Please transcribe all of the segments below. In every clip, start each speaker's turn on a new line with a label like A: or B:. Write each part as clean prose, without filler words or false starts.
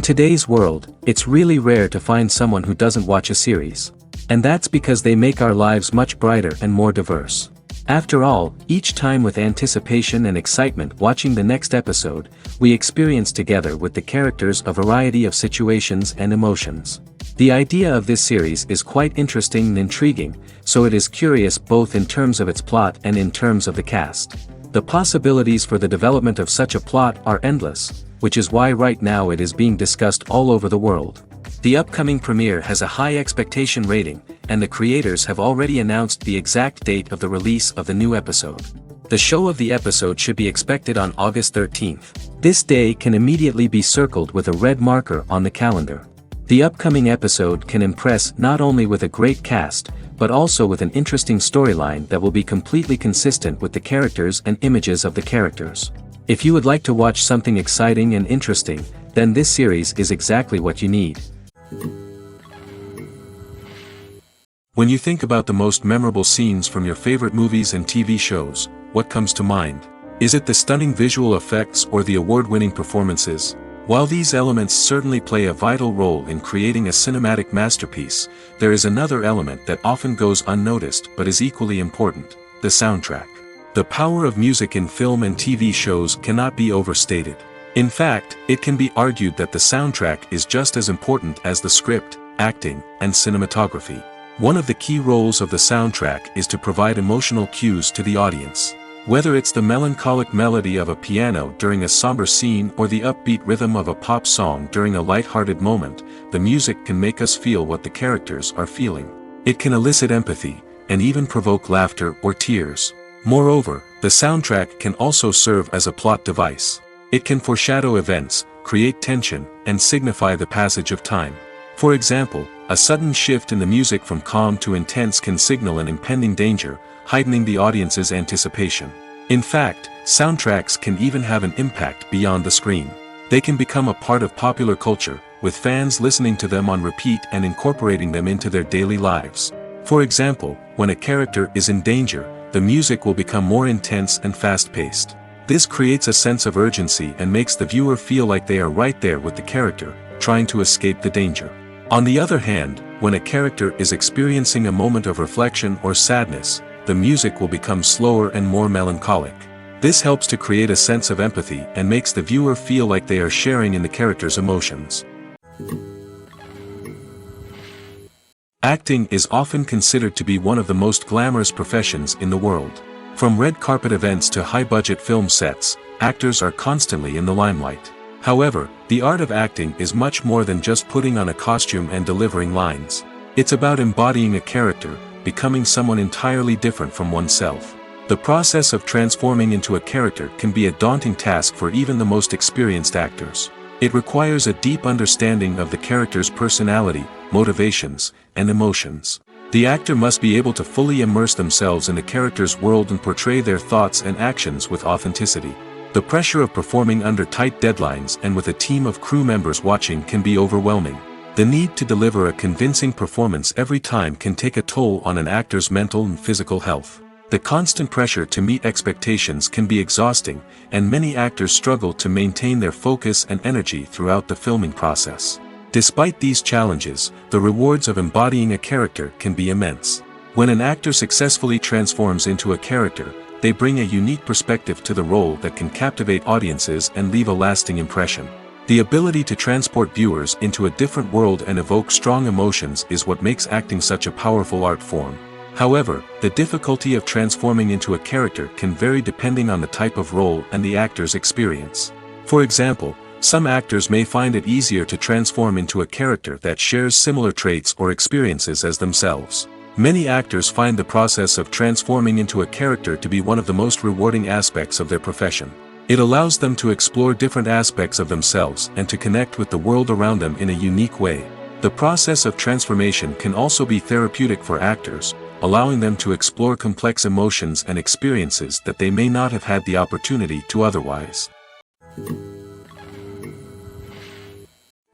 A: In today's world, it's really rare to find someone who doesn't watch a series. And that's because they make our lives much brighter and more diverse. After all, each time with anticipation and excitement watching the next episode, we experience together with the characters a variety of situations and emotions. The idea of this series is quite interesting and intriguing, so it is curious both in terms of its plot and in terms of the cast. The possibilities for the development of such a plot are endless, which is why right now it is being discussed all over the world. The upcoming premiere has a high expectation rating, and the creators have already announced the exact date of the release of the new episode. The show of the episode should be expected on August 13th. This day can immediately be circled with a red marker on the calendar. The upcoming episode can impress not only with a great cast, but also with an interesting storyline that will be completely consistent with the characters and images of the characters. If you would like to watch something exciting and interesting, then this series is exactly what you need. When you think about the most memorable scenes from your favorite movies and TV shows, what comes to mind? Is it the stunning visual effects or the award-winning performances? While these elements certainly play a vital role in creating a cinematic masterpiece, there is another element that often goes unnoticed but is equally important: the soundtrack. The power of music in film and TV shows cannot be overstated. In fact, it can be argued that the soundtrack is just as important as the script, acting, and cinematography. One of the key roles of the soundtrack is to provide emotional cues to the audience. Whether it's the melancholic melody of a piano during a somber scene or the upbeat rhythm of a pop song during a light-hearted moment, the music can make us feel what the characters are feeling. It can elicit empathy, and even provoke laughter or tears. Moreover, the soundtrack can also serve as a plot device. It can foreshadow events, create tension, and signify the passage of time. For example, a sudden shift in the music from calm to intense can signal an impending danger, heightening the audience's anticipation. In fact, soundtracks can even have an impact beyond the screen. They can become a part of popular culture, with fans listening to them on repeat and incorporating them into their daily lives. For example, when a character is in danger, the music will become more intense and fast-paced. This creates a sense of urgency and makes the viewer feel like they are right there with the character, trying to escape the danger. On the other hand, when a character is experiencing a moment of reflection or sadness, the music will become slower and more melancholic. This helps to create a sense of empathy and makes the viewer feel like they are sharing in the character's emotions. Acting is often considered to be one of the most glamorous professions in the world. From red carpet events to high-budget film sets, actors are constantly in the limelight. However, the art of acting is much more than just putting on a costume and delivering lines. It's about embodying a character, becoming someone entirely different from oneself. The process of transforming into a character can be a daunting task for even the most experienced actors. It requires a deep understanding of the character's personality, motivations, and emotions. The actor must be able to fully immerse themselves in the character's world and portray their thoughts and actions with authenticity. The pressure of performing under tight deadlines and with a team of crew members watching can be overwhelming. The need to deliver a convincing performance every time can take a toll on an actor's mental and physical health. The constant pressure to meet expectations can be exhausting, and many actors struggle to maintain their focus and energy throughout the filming process. Despite these challenges, the rewards of embodying a character can be immense. When an actor successfully transforms into a character, they bring a unique perspective to the role that can captivate audiences and leave a lasting impression. The ability to transport viewers into a different world and evoke strong emotions is what makes acting such a powerful art form. However, the difficulty of transforming into a character can vary depending on the type of role and the actor's experience. For example, some actors may find it easier to transform into a character that shares similar traits or experiences as themselves. Many actors find the process of transforming into a character to be one of the most rewarding aspects of their profession. It allows them to explore different aspects of themselves and to connect with the world around them in a unique way. The process of transformation can also be therapeutic for actors, allowing them to explore complex emotions and experiences that they may not have had the opportunity to otherwise.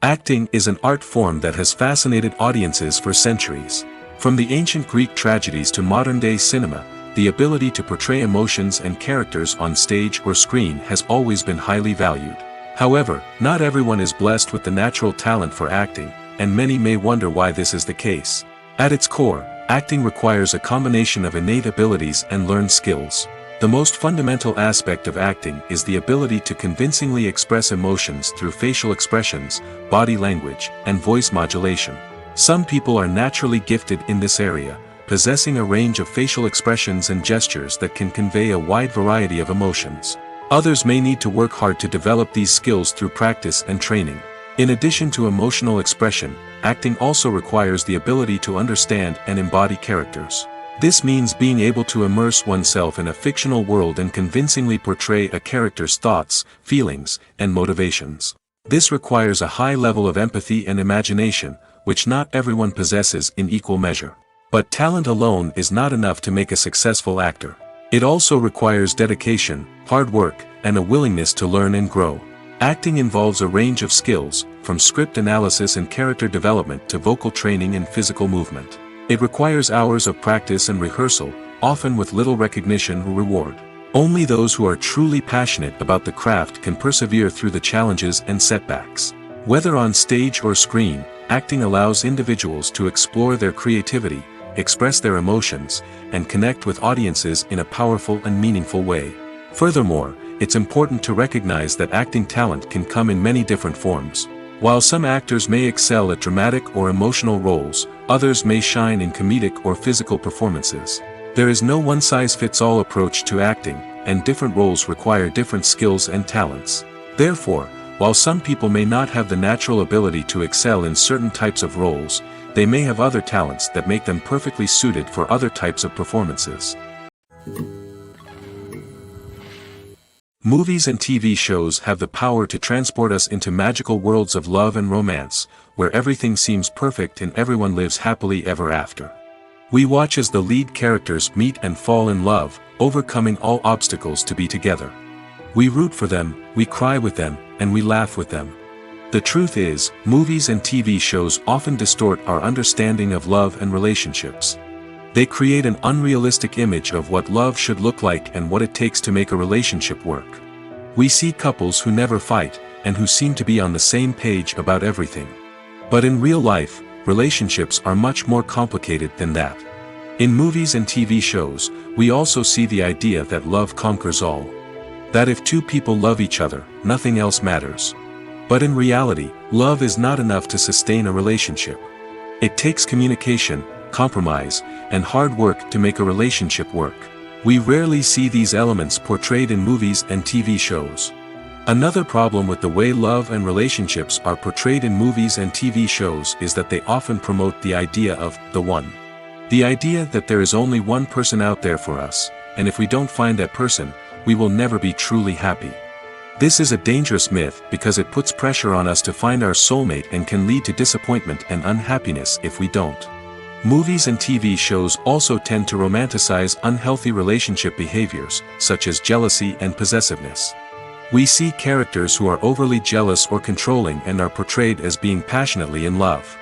A: Acting is an art form that has fascinated audiences for centuries. From the ancient Greek tragedies to modern-day cinema, the ability to portray emotions and characters on stage or screen has always been highly valued. However, not everyone is blessed with the natural talent for acting, and many may wonder why this is the case. At its core, acting requires a combination of innate abilities and learned skills. The most fundamental aspect of acting is the ability to convincingly express emotions through facial expressions, body language, and voice modulation. Some people are naturally gifted in this area, possessing a range of facial expressions and gestures that can convey a wide variety of emotions. Others may need to work hard to develop these skills through practice and training. In addition to emotional expression, acting also requires the ability to understand and embody characters. This means being able to immerse oneself in a fictional world and convincingly portray a character's thoughts, feelings, and motivations. This requires a high level of empathy and imagination, which not everyone possesses in equal measure. But talent alone is not enough to make a successful actor. It also requires dedication, hard work, and a willingness to learn and grow. Acting involves a range of skills, from script analysis and character development to vocal training and physical movement. It requires hours of practice and rehearsal, often with little recognition or reward. Only those who are truly passionate about the craft can persevere through the challenges and setbacks. Whether on stage or screen, acting allows individuals to explore their creativity, express their emotions, and connect with audiences in a powerful and meaningful way. Furthermore, it's important to recognize that acting talent can come in many different forms. While some actors may excel at dramatic or emotional roles, others may shine in comedic or physical performances. There is no one-size-fits-all approach to acting, and different roles require different skills and talents. Therefore, while some people may not have the natural ability to excel in certain types of roles, they may have other talents that make them perfectly suited for other types of performances. Movies and TV shows have the power to transport us into magical worlds of love and romance, where everything seems perfect and everyone lives happily ever after. We watch as the lead characters meet and fall in love, overcoming all obstacles to be together. We root for them, we cry with them, and we laugh with them. The truth is, movies and TV shows often distort our understanding of love and relationships. They create an unrealistic image of what love should look like and what it takes to make a relationship work. We see couples who never fight, and who seem to be on the same page about everything. But in real life, relationships are much more complicated than that. In movies and TV shows, we also see the idea that love conquers all. That if two people love each other, nothing else matters. But in reality, love is not enough to sustain a relationship. It takes communication, compromise, and hard work to make a relationship work. We rarely see these elements portrayed in movies and TV shows. Another problem with the way love and relationships are portrayed in movies and TV shows is that they often promote the idea of the one. The idea that there is only one person out there for us, and if we don't find that person, we will never be truly happy. This is a dangerous myth because it puts pressure on us to find our soulmate and can lead to disappointment and unhappiness if we don't. Movies and TV shows also tend to romanticize unhealthy relationship behaviors, such as jealousy and possessiveness. We see characters who are overly jealous or controlling and are portrayed as being passionately in love.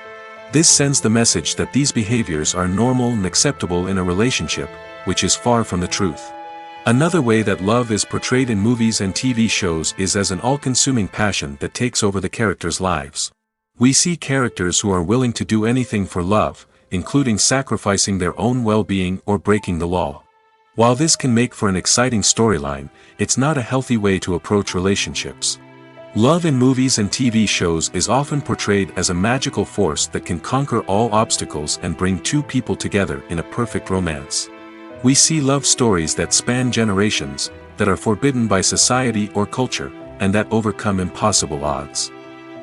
A: This sends the message that these behaviors are normal and acceptable in a relationship, which is far from the truth. Another way that love is portrayed in movies and TV shows is as an all-consuming passion that takes over the characters' lives. We see characters who are willing to do anything for love, including sacrificing their own well-being or breaking the law. While this can make for an exciting storyline, it's not a healthy way to approach relationships. Love in movies and TV shows is often portrayed as a magical force that can conquer all obstacles and bring two people together in a perfect romance. We see love stories that span generations, that are forbidden by society or culture, and that overcome impossible odds.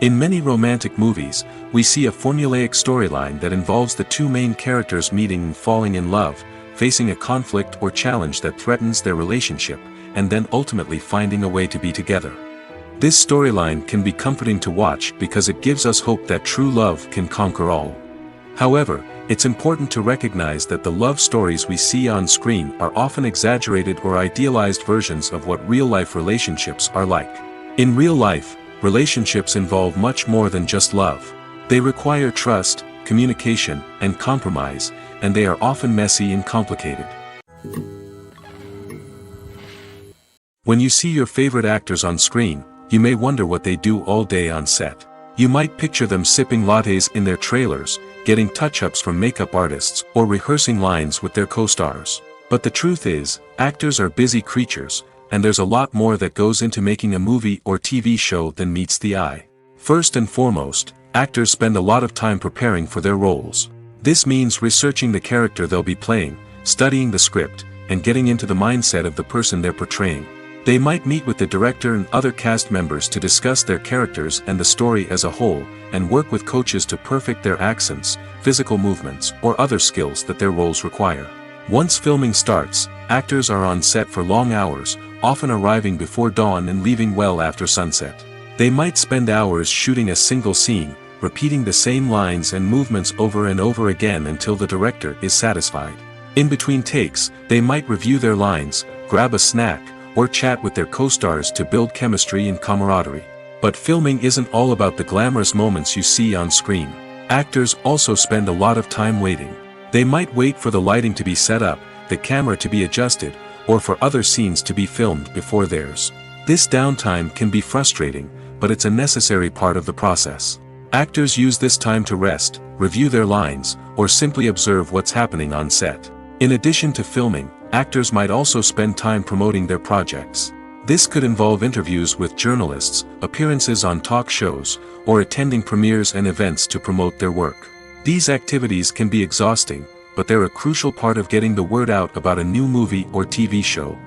A: In many romantic movies, we see a formulaic storyline that involves the two main characters meeting and falling in love, facing a conflict or challenge that threatens their relationship, and then ultimately finding a way to be together. This storyline can be comforting to watch because it gives us hope that true love can conquer all. However, it's important to recognize that the love stories we see on screen are often exaggerated or idealized versions of what real-life relationships are like. In real life, relationships involve much more than just love. They require trust, communication, and compromise, and they are often messy and complicated. When you see your favorite actors on screen, you may wonder what they do all day on set. You might picture them sipping lattes in their trailers, getting touch-ups from makeup artists, or rehearsing lines with their co-stars. But the truth is, actors are busy creatures, and there's a lot more that goes into making a movie or TV show than meets the eye. First and foremost, actors spend a lot of time preparing for their roles. This means researching the character they'll be playing, studying the script, and getting into the mindset of the person they're portraying. They might meet with the director and other cast members to discuss their characters and the story as a whole, and work with coaches to perfect their accents, physical movements, or other skills that their roles require. Once filming starts, actors are on set for long hours, often arriving before dawn and leaving well after sunset. They might spend hours shooting a single scene, repeating the same lines and movements over and over again until the director is satisfied. In between takes, they might review their lines, grab a snack, or chat with their co-stars to build chemistry and camaraderie. But filming isn't all about the glamorous moments you see on screen. Actors also spend a lot of time waiting. They might wait for the lighting to be set up, the camera to be adjusted, or for other scenes to be filmed before theirs. This downtime can be frustrating, but it's a necessary part of the process. Actors use this time to rest, review their lines, or simply observe what's happening on set. In addition to filming, actors might also spend time promoting their projects. This could involve interviews with journalists, appearances on talk shows, or attending premieres and events to promote their work. These activities can be exhausting, but they're a crucial part of getting the word out about a new movie or TV show.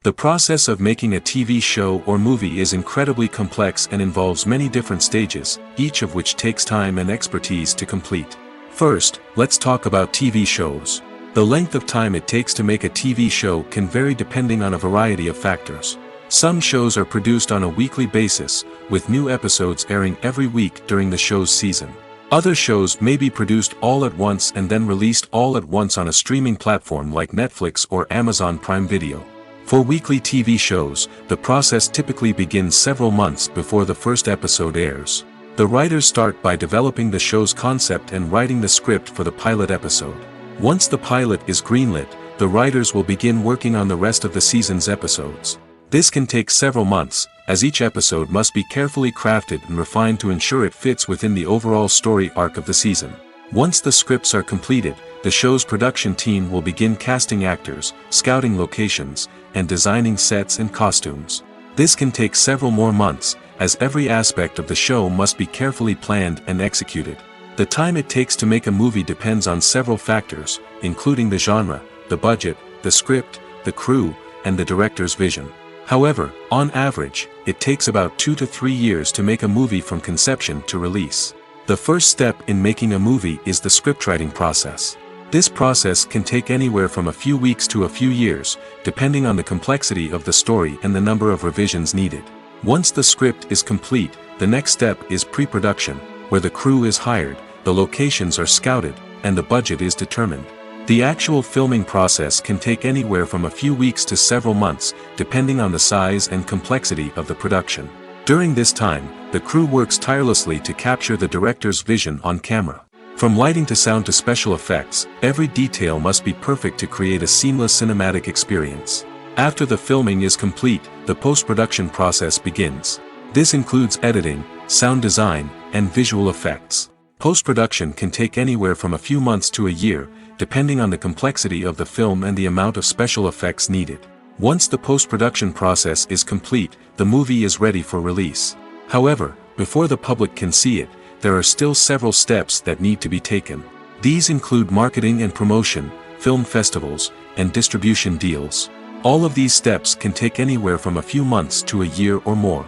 A: The process of making a TV show or movie is incredibly complex and involves many different stages, each of which takes time and expertise to complete. First, let's talk about TV shows. The length of time it takes to make a TV show can vary depending on a variety of factors. Some shows are produced on a weekly basis, with new episodes airing every week during the show's season. Other shows may be produced all at once and then released all at once on a streaming platform like Netflix or Amazon Prime Video. For weekly TV shows, the process typically begins several months before the first episode airs. The writers start by developing the show's concept and writing the script for the pilot episode. Once the pilot is greenlit, the writers will begin working on the rest of the season's episodes. This can take several months, as each episode must be carefully crafted and refined to ensure it fits within the overall story arc of the season. Once the scripts are completed, the show's production team will begin casting actors, scouting locations, and designing sets and costumes. This can take several more months, as every aspect of the show must be carefully planned and executed. The time it takes to make a movie depends on several factors, including the genre, the budget, the script, the crew, and the director's vision. However, on average, it takes about 2 to 3 years to make a movie from conception to release. The first step in making a movie is the scriptwriting process. This process can take anywhere from a few weeks to a few years, depending on the complexity of the story and the number of revisions needed. Once the script is complete, the next step is pre-production, where the crew is hired, the locations are scouted, and the budget is determined. The actual filming process can take anywhere from a few weeks to several months, depending on the size and complexity of the production. During this time, the crew works tirelessly to capture the director's vision on camera. From lighting to sound to special effects, every detail must be perfect to create a seamless cinematic experience. After the filming is complete, the post-production process begins. This includes editing, sound design, and visual effects. Post-production can take anywhere from a few months to a year, depending on the complexity of the film and the amount of special effects needed. Once the post-production process is complete, the movie is ready for release. However, before the public can see it, there are still several steps that need to be taken. These include marketing and promotion, film festivals, and distribution deals. All of these steps can take anywhere from a few months to a year or more.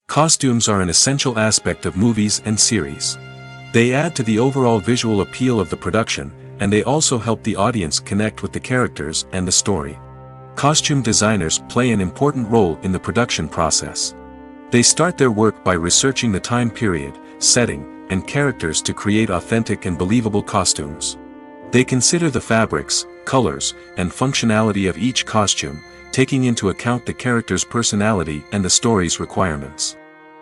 A: Costumes are an essential aspect of movies and series. They add to the overall visual appeal of the production, and they also help the audience connect with the characters and the story. Costume designers play an important role in the production process. They start their work by researching the time period, setting, and characters to create authentic and believable costumes. They consider the fabrics, colors, and functionality of each costume, taking into account the character's personality and the story's requirements.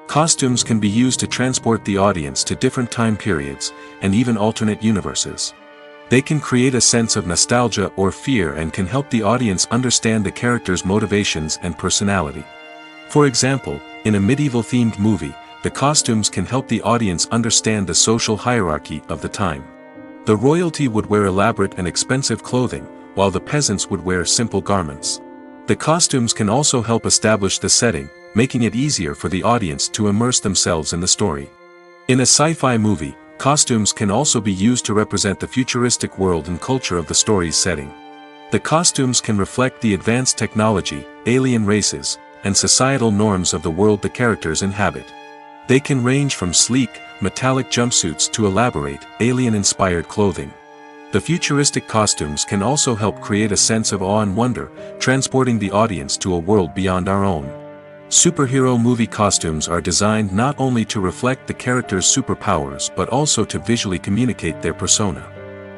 A: Costumes can be used to transport the audience to different time periods, and even alternate universes. They can create a sense of nostalgia or fear and can help the audience understand the character's motivations and personality. For example, in a medieval-themed movie, the costumes can help the audience understand the social hierarchy of the time. The royalty would wear elaborate and expensive clothing, while the peasants would wear simple garments. The costumes can also help establish the setting, making it easier for the audience to immerse themselves in the story. In a sci-fi movie, costumes can also be used to represent the futuristic world and culture of the story's setting. The costumes can reflect the advanced technology, alien races, and societal norms of the world the characters inhabit. They can range from sleek, metallic jumpsuits to elaborate, alien-inspired clothing. The futuristic costumes can also help create a sense of awe and wonder, transporting the audience to a world beyond our own. Superhero movie costumes are designed not only to reflect the character's superpowers but also to visually communicate their persona.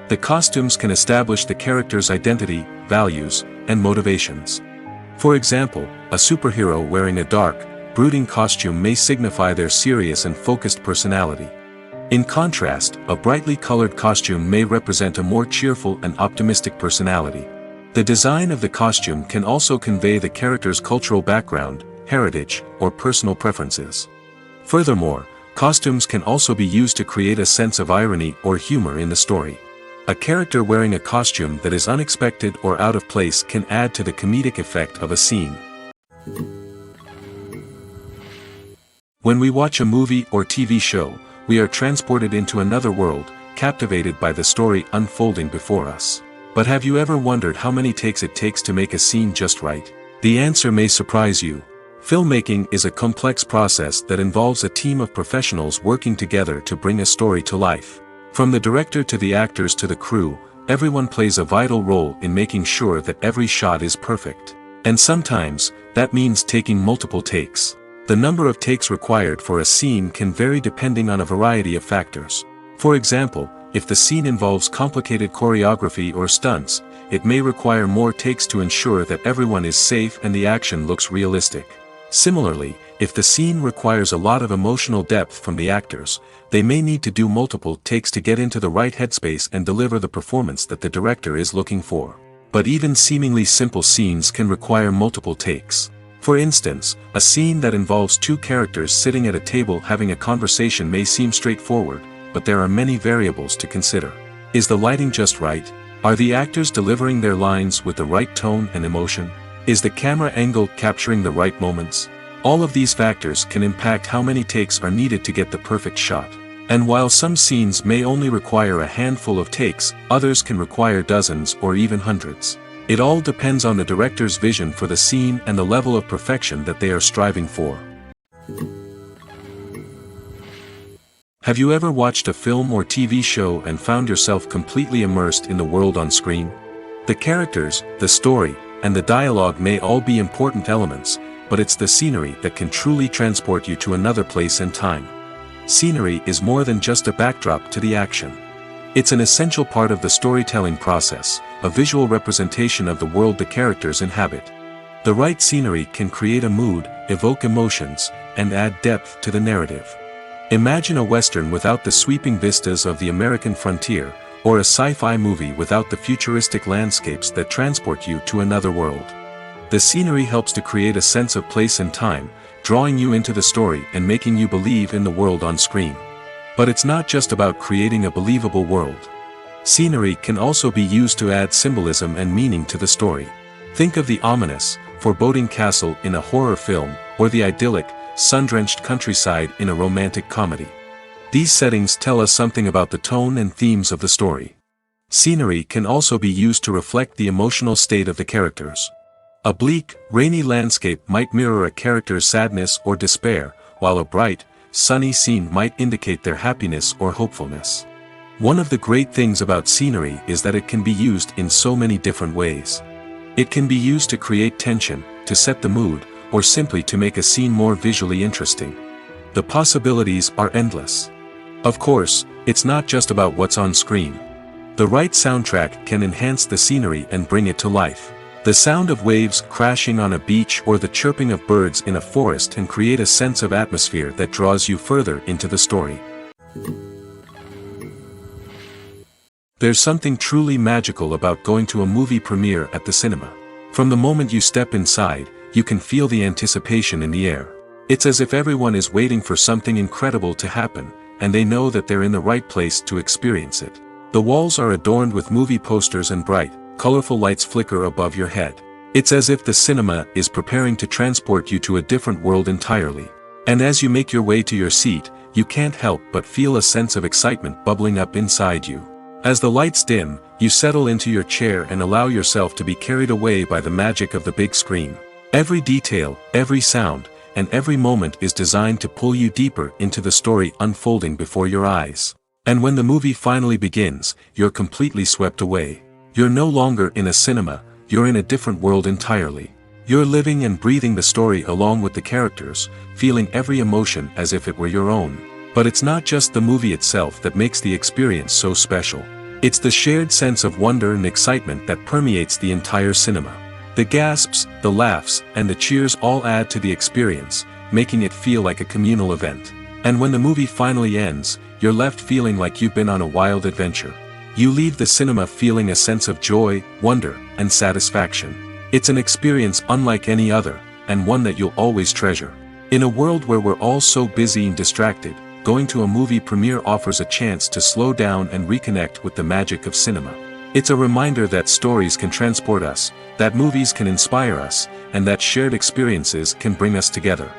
A: The costumes can establish the character's identity, values, and motivations. For example, a superhero wearing a dark, brooding costume may signify their serious and focused personality. In contrast, a brightly colored costume may represent a more cheerful and optimistic personality. The design of the costume can also convey the character's cultural background, heritage, or personal preferences. Furthermore, costumes can also be used to create a sense of irony or humor in the story. A character wearing a costume that is unexpected or out of place can add to the comedic effect of a scene. When we watch a movie or TV show, we are transported into another world, captivated by the story unfolding before us. But have you ever wondered how many takes it takes to make a scene just right? The answer may surprise you. Filmmaking is a complex process that involves a team of professionals working together to bring a story to life. From the director to the actors to the crew, everyone plays a vital role in making sure that every shot is perfect. And sometimes, that means taking multiple takes. The number of takes required for a scene can vary depending on a variety of factors. For example, if the scene involves complicated choreography or stunts, it may require more takes to ensure that everyone is safe and the action looks realistic. Similarly, if the scene requires a lot of emotional depth from the actors, they may need to do multiple takes to get into the right headspace and deliver the performance that the director is looking for. But even seemingly simple scenes can require multiple takes. For instance, a scene that involves two characters sitting at a table having a conversation may seem straightforward, but there are many variables to consider. Is the lighting just right? Are the actors delivering their lines with the right tone and emotion? Is the camera angle capturing the right moments? All of these factors can impact how many takes are needed to get the perfect shot. And while some scenes may only require a handful of takes, others can require dozens or even hundreds. It all depends on the director's vision for the scene and the level of perfection that they are striving for. Have you ever watched a film or TV show and found yourself completely immersed in the world on screen? The characters, the story, and the dialogue may all be important elements, but it's the scenery that can truly transport you to another place and time. Scenery is more than just a backdrop to the action. It's an essential part of the storytelling process, a visual representation of the world the characters inhabit. The right scenery can create a mood, evoke emotions, and add depth to the narrative. Imagine a Western without the sweeping vistas of the American frontier, or a sci-fi movie without the futuristic landscapes that transport you to another world. The scenery helps to create a sense of place and time, drawing you into the story and making you believe in the world on screen. But it's not just about creating a believable world. Scenery can also be used to add symbolism and meaning to the story. Think of the ominous, foreboding castle in a horror film, or the idyllic, sun-drenched countryside in a romantic comedy. These settings tell us something about the tone and themes of the story. Scenery can also be used to reflect the emotional state of the characters. A bleak, rainy landscape might mirror a character's sadness or despair, while a bright, sunny scene might indicate their happiness or hopefulness. One of the great things about scenery is that it can be used in so many different ways. It can be used to create tension, to set the mood, or simply to make a scene more visually interesting. The possibilities are endless. Of course, it's not just about what's on screen. The right soundtrack can enhance the scenery and bring it to life. The sound of waves crashing on a beach or the chirping of birds in a forest can create a sense of atmosphere that draws you further into the story. There's something truly magical about going to a movie premiere at the cinema. From the moment you step inside, you can feel the anticipation in the air. It's as if everyone is waiting for something incredible to happen, and they know that they're in the right place to experience it. The walls are adorned with movie posters and bright, colorful lights flicker above your head. It's as if the cinema is preparing to transport you to a different world entirely. And as you make your way to your seat, you can't help but feel a sense of excitement bubbling up inside you. As the lights dim, you settle into your chair and allow yourself to be carried away by the magic of the big screen. Every detail, every sound, and every moment is designed to pull you deeper into the story unfolding before your eyes. And when the movie finally begins, you're completely swept away. You're no longer in a cinema, you're in a different world entirely. You're living and breathing the story along with the characters, feeling every emotion as if it were your own. But it's not just the movie itself that makes the experience so special. It's the shared sense of wonder and excitement that permeates the entire cinema. The gasps, the laughs, and the cheers all add to the experience, making it feel like a communal event. And when the movie finally ends, you're left feeling like you've been on a wild adventure. You leave the cinema feeling a sense of joy, wonder, and satisfaction. It's an experience unlike any other, and one that you'll always treasure. In a world where we're all so busy and distracted, going to a movie premiere offers a chance to slow down and reconnect with the magic of cinema. It's a reminder that stories can transport us, that movies can inspire us, and that shared experiences can bring us together.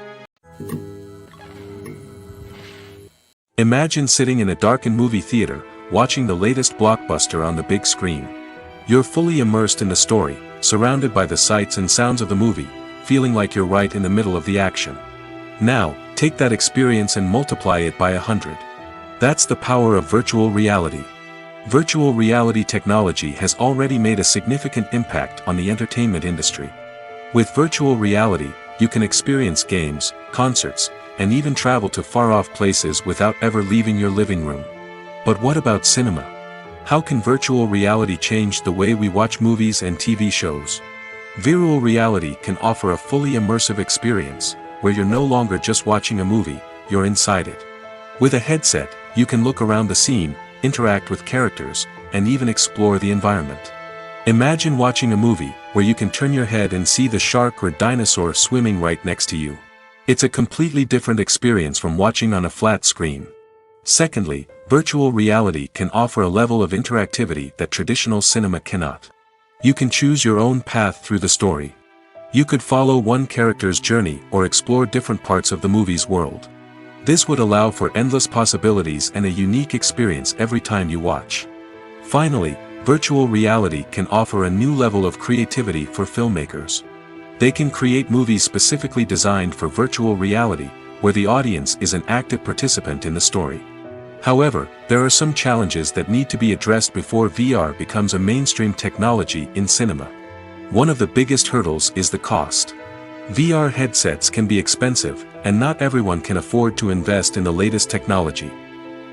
A: Imagine sitting in a darkened movie theater, watching the latest blockbuster on the big screen. You're fully immersed in the story, surrounded by the sights and sounds of the movie, feeling like you're right in the middle of the action. Now, take that experience and multiply it by 100. That's the power of virtual reality. Virtual reality technology has already made a significant impact on the entertainment industry. With virtual reality, you can experience games, concerts, and even travel to far-off places without ever leaving your living room. But what about cinema? How can virtual reality change the way we watch movies and TV shows? Virtual reality can offer a fully immersive experience, where you're no longer just watching a movie, you're inside it. With a headset, you can look around the scene, interact with characters, and even explore the environment. Imagine watching a movie where you can turn your head and see the shark or dinosaur swimming right next to you. It's a completely different experience from watching on a flat screen. Secondly, virtual reality can offer a level of interactivity that traditional cinema cannot. You can choose your own path through the story. You could follow one character's journey or explore different parts of the movie's world. This would allow for endless possibilities and a unique experience every time you watch. Finally, virtual reality can offer a new level of creativity for filmmakers. They can create movies specifically designed for virtual reality, where the audience is an active participant in the story. However, there are some challenges that need to be addressed before VR becomes a mainstream technology in cinema. One of the biggest hurdles is the cost. VR headsets can be expensive, and not everyone can afford to invest in the latest technology.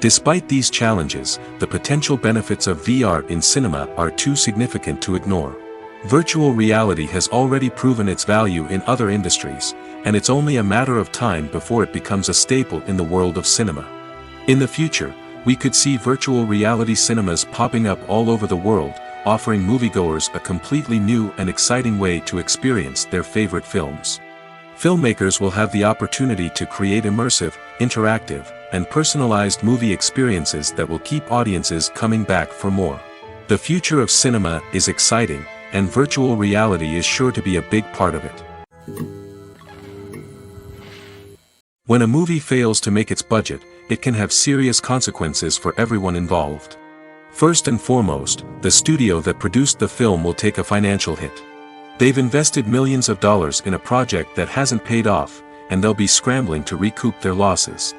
A: Despite these challenges, the potential benefits of VR in cinema are too significant to ignore. Virtual reality has already proven its value in other industries, and it's only a matter of time before it becomes a staple in the world of cinema. In the future, we could see virtual reality cinemas popping up all over the world, offering moviegoers a completely new and exciting way to experience their favorite films. Filmmakers will have the opportunity to create immersive, interactive, and personalized movie experiences that will keep audiences coming back for more. The future of cinema is exciting, and virtual reality is sure to be a big part of it. When a movie fails to make its budget, it can have serious consequences for everyone involved. First and foremost, the studio that produced the film will take a financial hit. They've invested millions of dollars in a project that hasn't paid off, and they'll be scrambling to recoup their losses.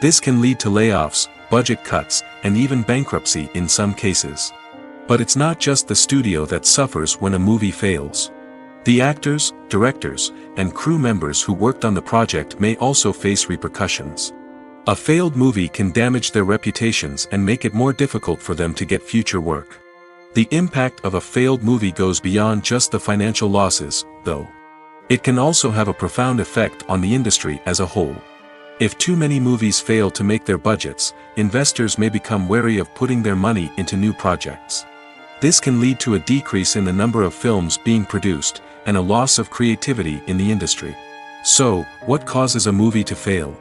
A: This can lead to layoffs, budget cuts, and even bankruptcy in some cases. But it's not just the studio that suffers when a movie fails. The actors, directors, and crew members who worked on the project may also face repercussions. A failed movie can damage their reputations and make it more difficult for them to get future work. The impact of a failed movie goes beyond just the financial losses, though. It can also have a profound effect on the industry as a whole. If too many movies fail to make their budgets, investors may become wary of putting their money into new projects. This can lead to a decrease in the number of films being produced, and a loss of creativity in the industry. So, what causes a movie to fail?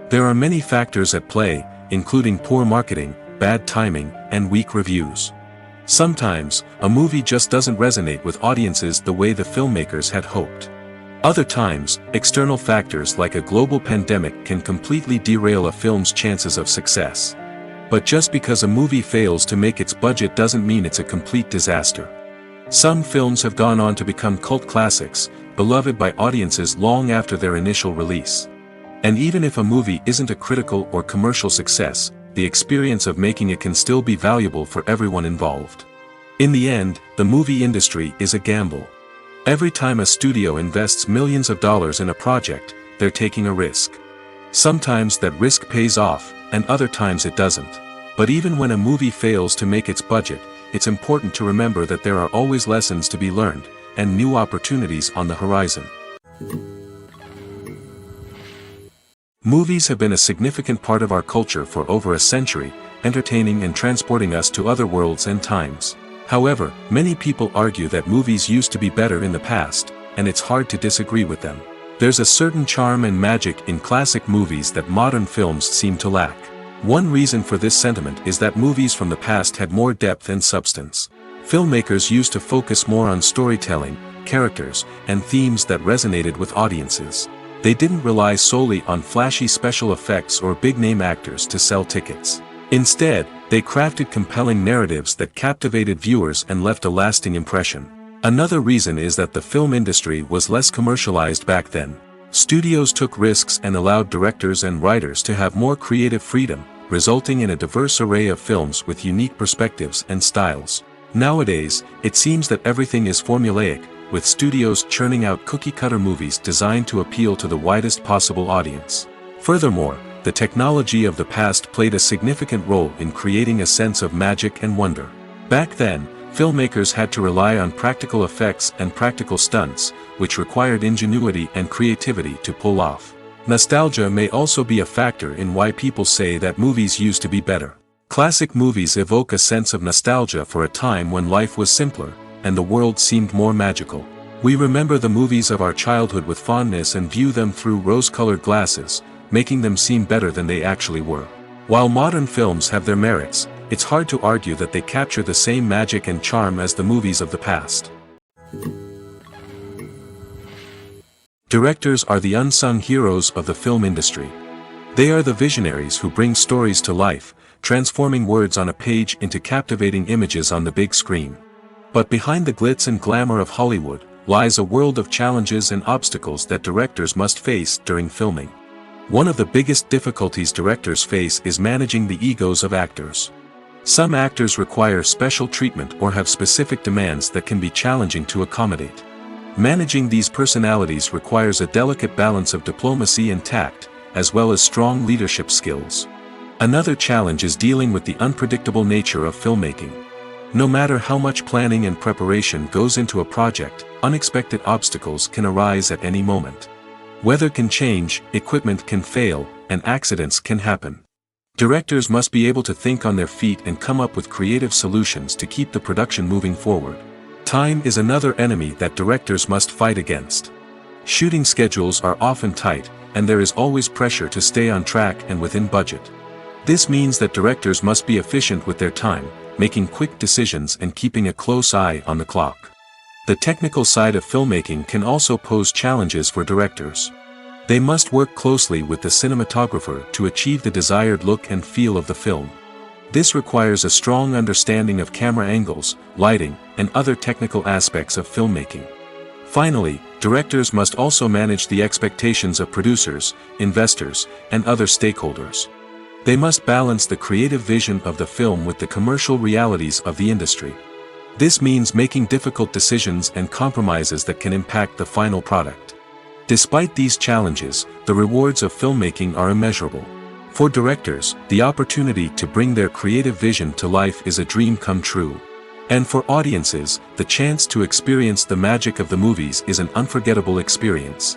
A: There are many factors at play, including poor marketing, bad timing, and weak reviews. Sometimes, a movie just doesn't resonate with audiences the way the filmmakers had hoped. Other times, external factors like a global pandemic can completely derail a film's chances of success. But just because a movie fails to make its budget doesn't mean it's a complete disaster. Some films have gone on to become cult classics, beloved by audiences long after their initial release. And even if a movie isn't a critical or commercial success, the experience of making it can still be valuable for everyone involved. In the end, the movie industry is a gamble. Every time a studio invests millions of dollars in a project, they're taking a risk. Sometimes that risk pays off, and other times it doesn't. But even when a movie fails to make its budget, it's important to remember that there are always lessons to be learned, and new opportunities on the horizon. Movies have been a significant part of our culture for over a century, entertaining and transporting us to other worlds and times. However, many people argue that movies used to be better in the past, and it's hard to disagree with them. There's a certain charm and magic in classic movies that modern films seem to lack. One reason for this sentiment is that movies from the past had more depth and substance. Filmmakers used to focus more on storytelling, characters, and themes that resonated with audiences. They didn't rely solely on flashy special effects or big-name actors to sell tickets. Instead, they crafted compelling narratives that captivated viewers and left a lasting impression. Another reason is that the film industry was less commercialized back then. Studios took risks and allowed directors and writers to have more creative freedom, resulting in a diverse array of films with unique perspectives and styles. Nowadays, it seems that everything is formulaic, with studios churning out cookie-cutter movies designed to appeal to the widest possible audience. Furthermore, the technology of the past played a significant role in creating a sense of magic and wonder. Back then, filmmakers had to rely on practical effects and practical stunts, which required ingenuity and creativity to pull off. Nostalgia may also be a factor in why people say that movies used to be better. Classic movies evoke a sense of nostalgia for a time when life was simpler, and the world seemed more magical. We remember the movies of our childhood with fondness and view them through rose-colored glasses, making them seem better than they actually were. While modern films have their merits, it's hard to argue that they capture the same magic and charm as the movies of the past. Directors are the unsung heroes of the film industry. They are the visionaries who bring stories to life, transforming words on a page into captivating images on the big screen. But behind the glitz and glamour of Hollywood, lies a world of challenges and obstacles that directors must face during filming. One of the biggest difficulties directors face is managing the egos of actors. Some actors require special treatment or have specific demands that can be challenging to accommodate. Managing these personalities requires a delicate balance of diplomacy and tact, as well as strong leadership skills. Another challenge is dealing with the unpredictable nature of filmmaking. No matter how much planning and preparation goes into a project, unexpected obstacles can arise at any moment. Weather can change, equipment can fail, and accidents can happen. Directors must be able to think on their feet and come up with creative solutions to keep the production moving forward. Time is another enemy that directors must fight against. Shooting schedules are often tight, and there is always pressure to stay on track and within budget. This means that directors must be efficient with their time, making quick decisions and keeping a close eye on the clock. The technical side of filmmaking can also pose challenges for directors. They must work closely with the cinematographer to achieve the desired look and feel of the film. This requires a strong understanding of camera angles, lighting, and other technical aspects of filmmaking. Finally, directors must also manage the expectations of producers, investors, and other stakeholders. They must balance the creative vision of the film with the commercial realities of the industry. This means making difficult decisions and compromises that can impact the final product. Despite these challenges, the rewards of filmmaking are immeasurable. For directors, the opportunity to bring their creative vision to life is a dream come true. And for audiences, the chance to experience the magic of the movies is an unforgettable experience.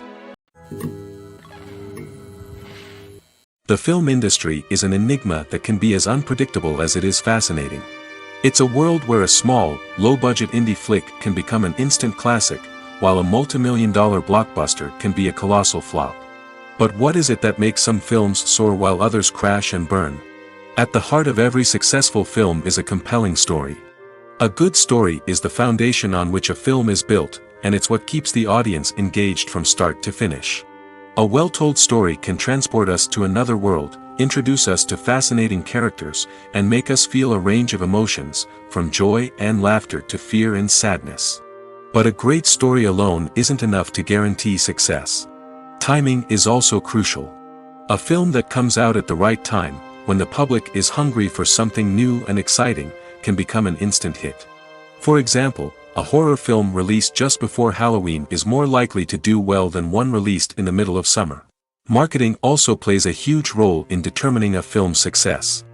A: The film industry is an enigma that can be as unpredictable as it is fascinating. It's a world where a small, low-budget indie flick can become an instant classic, while a multi-million-dollar blockbuster can be a colossal flop. But what is it that makes some films soar while others crash and burn? At the heart of every successful film is a compelling story. A good story is the foundation on which a film is built, and it's what keeps the audience engaged from start to finish. A well-told story can transport us to another world, introduce us to fascinating characters, and make us feel a range of emotions, from joy and laughter to fear and sadness. But a great story alone isn't enough to guarantee success. Timing is also crucial. A film that comes out at the right time, when the public is hungry for something new and exciting, can become an instant hit. For example, a horror film released just before Halloween is more likely to do well than one released in the middle of summer. Marketing also plays a huge role in determining a film's success.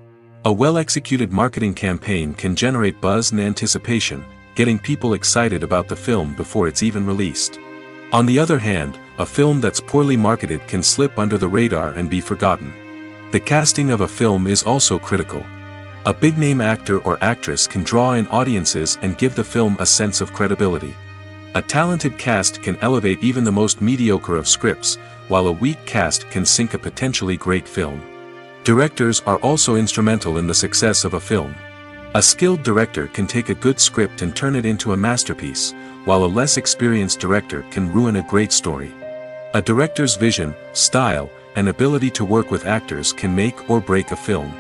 A: A well-executed marketing campaign can generate buzz and anticipation, getting people excited about the film before it's even released. On the other hand, a film that's poorly marketed can slip under the radar and be forgotten. The casting of a film is also critical. A big-name actor or actress can draw in audiences and give the film a sense of credibility. A talented cast can elevate even the most mediocre of scripts, while a weak cast can sink a potentially great film. Directors are also instrumental in the success of a film. A skilled director can take a good script and turn it into a masterpiece, while a less experienced director can ruin a great story. A director's vision, style, and ability to work with actors can make or break a film.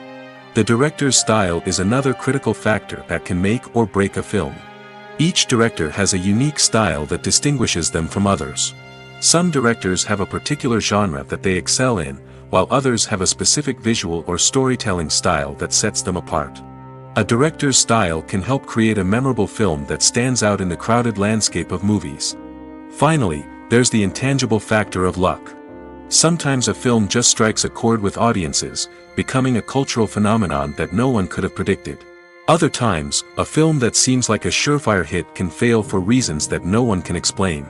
A: The director's style is another critical factor that can make or break a film. Each director has a unique style that distinguishes them from others. Some directors have a particular genre that they excel in, while others have a specific visual or storytelling style that sets them apart. A director's style can help create a memorable film that stands out in the crowded landscape of movies. Finally, there's the intangible factor of luck. Sometimes a film just strikes a chord with audiences, becoming a cultural phenomenon that no one could have predicted. Other times, a film that seems like a surefire hit can fail for reasons that no one can explain.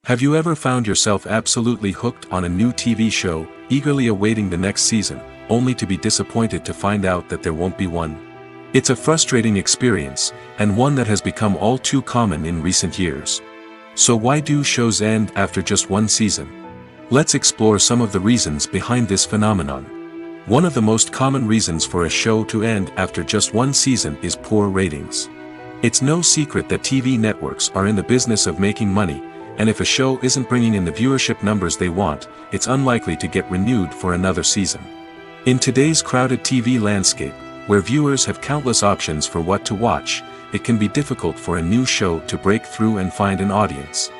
A: Have you ever found yourself absolutely hooked on a new TV show, eagerly awaiting the next season, only to be disappointed to find out that there won't be one? It's a frustrating experience, and one that has become all too common in recent years. So why do shows end after just one season? Let's explore some of the reasons behind this phenomenon. One of the most common reasons for a show to end after just one season is poor ratings. It's no secret that TV networks are in the business of making money, and if a show isn't bringing in the viewership numbers they want, it's unlikely to get renewed for another season. In today's crowded TV landscape, where viewers have countless options for what to watch, it can be difficult for a new show to break through and find an audience.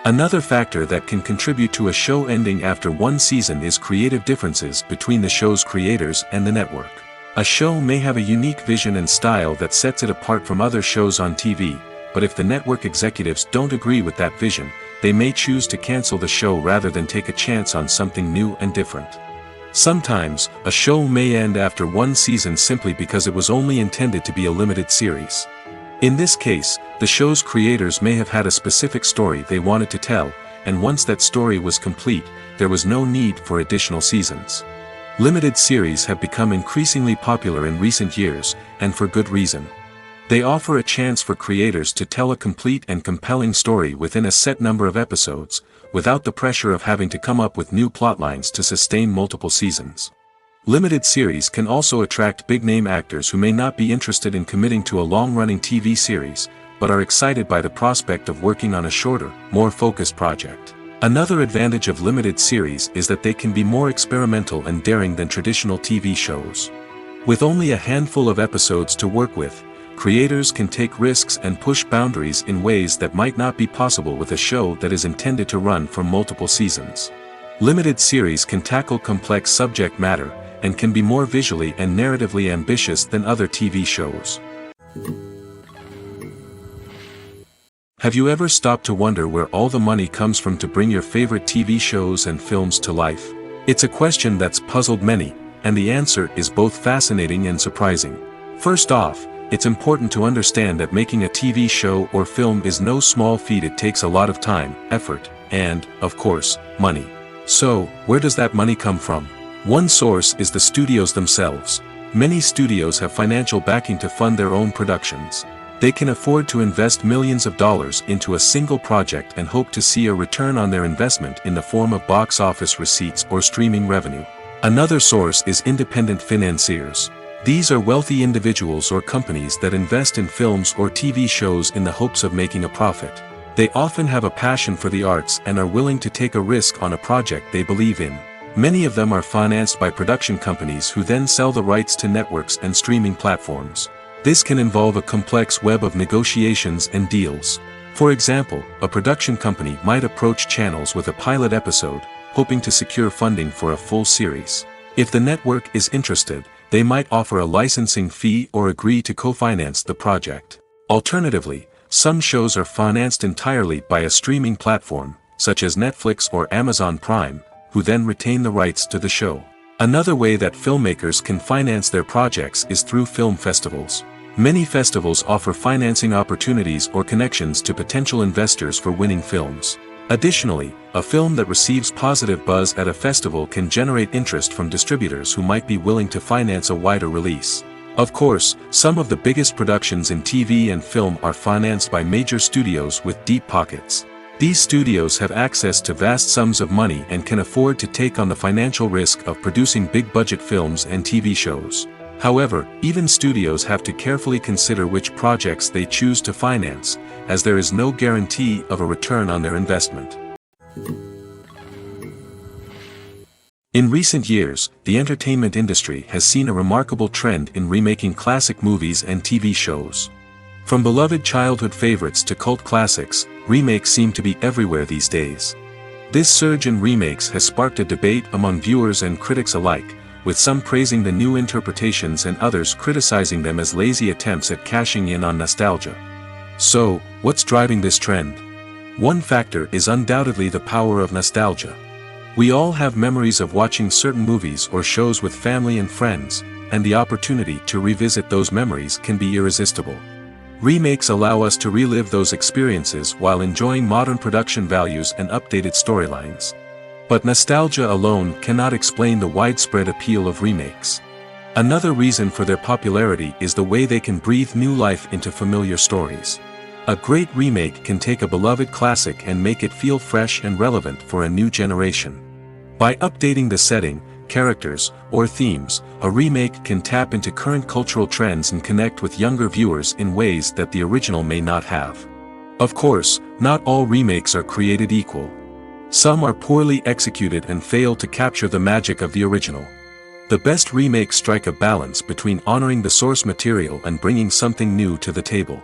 A: Another factor that can contribute to a show ending after one season is creative differences between the show's creators and the network. A show may have a unique vision and style that sets it apart from other shows on TV, but if the network executives don't agree with that vision, they may choose to cancel the show rather than take a chance on something new and different. Sometimes, a show may end after one season simply because it was only intended to be a limited series. In this case, the show's creators may have had a specific story they wanted to tell, and once that story was complete, there was no need for additional seasons. Limited series have become increasingly popular in recent years, and for good reason. They offer a chance for creators to tell a complete and compelling story within a set number of episodes, without the pressure of having to come up with new plotlines to sustain multiple seasons. Limited series can also attract big-name actors who may not be interested in committing to a long-running TV series, but are excited by the prospect of working on a shorter, more focused project. Another advantage of limited series is that they can be more experimental and daring than traditional TV shows. With only a handful of episodes to work with, creators can take risks and push boundaries in ways that might not be possible with a show that is intended to run for multiple seasons. Limited series can tackle complex subject matter, and can be more visually and narratively ambitious than other TV shows. Have you ever stopped to wonder where all the money comes from to bring your favorite TV shows and films to life? It's a question that's puzzled many, and the answer is both fascinating and surprising. First off, it's important to understand that making a TV show or film is no small feat. It takes a lot of time, effort, and, of course, money. So, where does that money come from? One source is the studios themselves. Many studios have financial backing to fund their own productions. They can afford to invest millions of dollars into a single project and hope to see a return on their investment in the form of box office receipts or streaming revenue. Another source is independent financiers. These are wealthy individuals or companies that invest in films or TV shows in the hopes of making a profit. They often have a passion for the arts and are willing to take a risk on a project they believe in. Many of them are financed by production companies who then sell the rights to networks and streaming platforms. This can involve a complex web of negotiations and deals. For example, a production company might approach channels with a pilot episode, hoping to secure funding for a full series. If the network is interested, they might offer a licensing fee or agree to co-finance the project. Alternatively, some shows are financed entirely by a streaming platform, such as Netflix or Amazon Prime, who then retain the rights to the show. Another way that filmmakers can finance their projects is through film festivals. Many festivals offer financing opportunities or connections to potential investors for winning films. Additionally, a film that receives positive buzz at a festival can generate interest from distributors who might be willing to finance a wider release. Of course, some of the biggest productions in TV and film are financed by major studios with deep pockets. These studios have access to vast sums of money and can afford to take on the financial risk of producing big-budget films and TV shows. However, even studios have to carefully consider which projects they choose to finance, as there is no guarantee of a return on their investment. In recent years, the entertainment industry has seen a remarkable trend in remaking classic movies and TV shows. From beloved childhood favorites to cult classics, remakes seem to be everywhere these days. This surge in remakes has sparked a debate among viewers and critics alike, with some praising the new interpretations and others criticizing them as lazy attempts at cashing in on nostalgia. So, what's driving this trend? One factor is undoubtedly the power of nostalgia. We all have memories of watching certain movies or shows with family and friends, and the opportunity to revisit those memories can be irresistible. Remakes allow us to relive those experiences while enjoying modern production values and updated storylines. But nostalgia alone cannot explain the widespread appeal of remakes. Another reason for their popularity is the way they can breathe new life into familiar stories. A great remake can take a beloved classic and make it feel fresh and relevant for a new generation. By updating the setting, characters, or themes, a remake can tap into current cultural trends and connect with younger viewers in ways that the original may not have. Of course, not all remakes are created equal. Some are poorly executed and fail to capture the magic of the original. The best remakes strike a balance between honoring the source material and bringing something new to the table.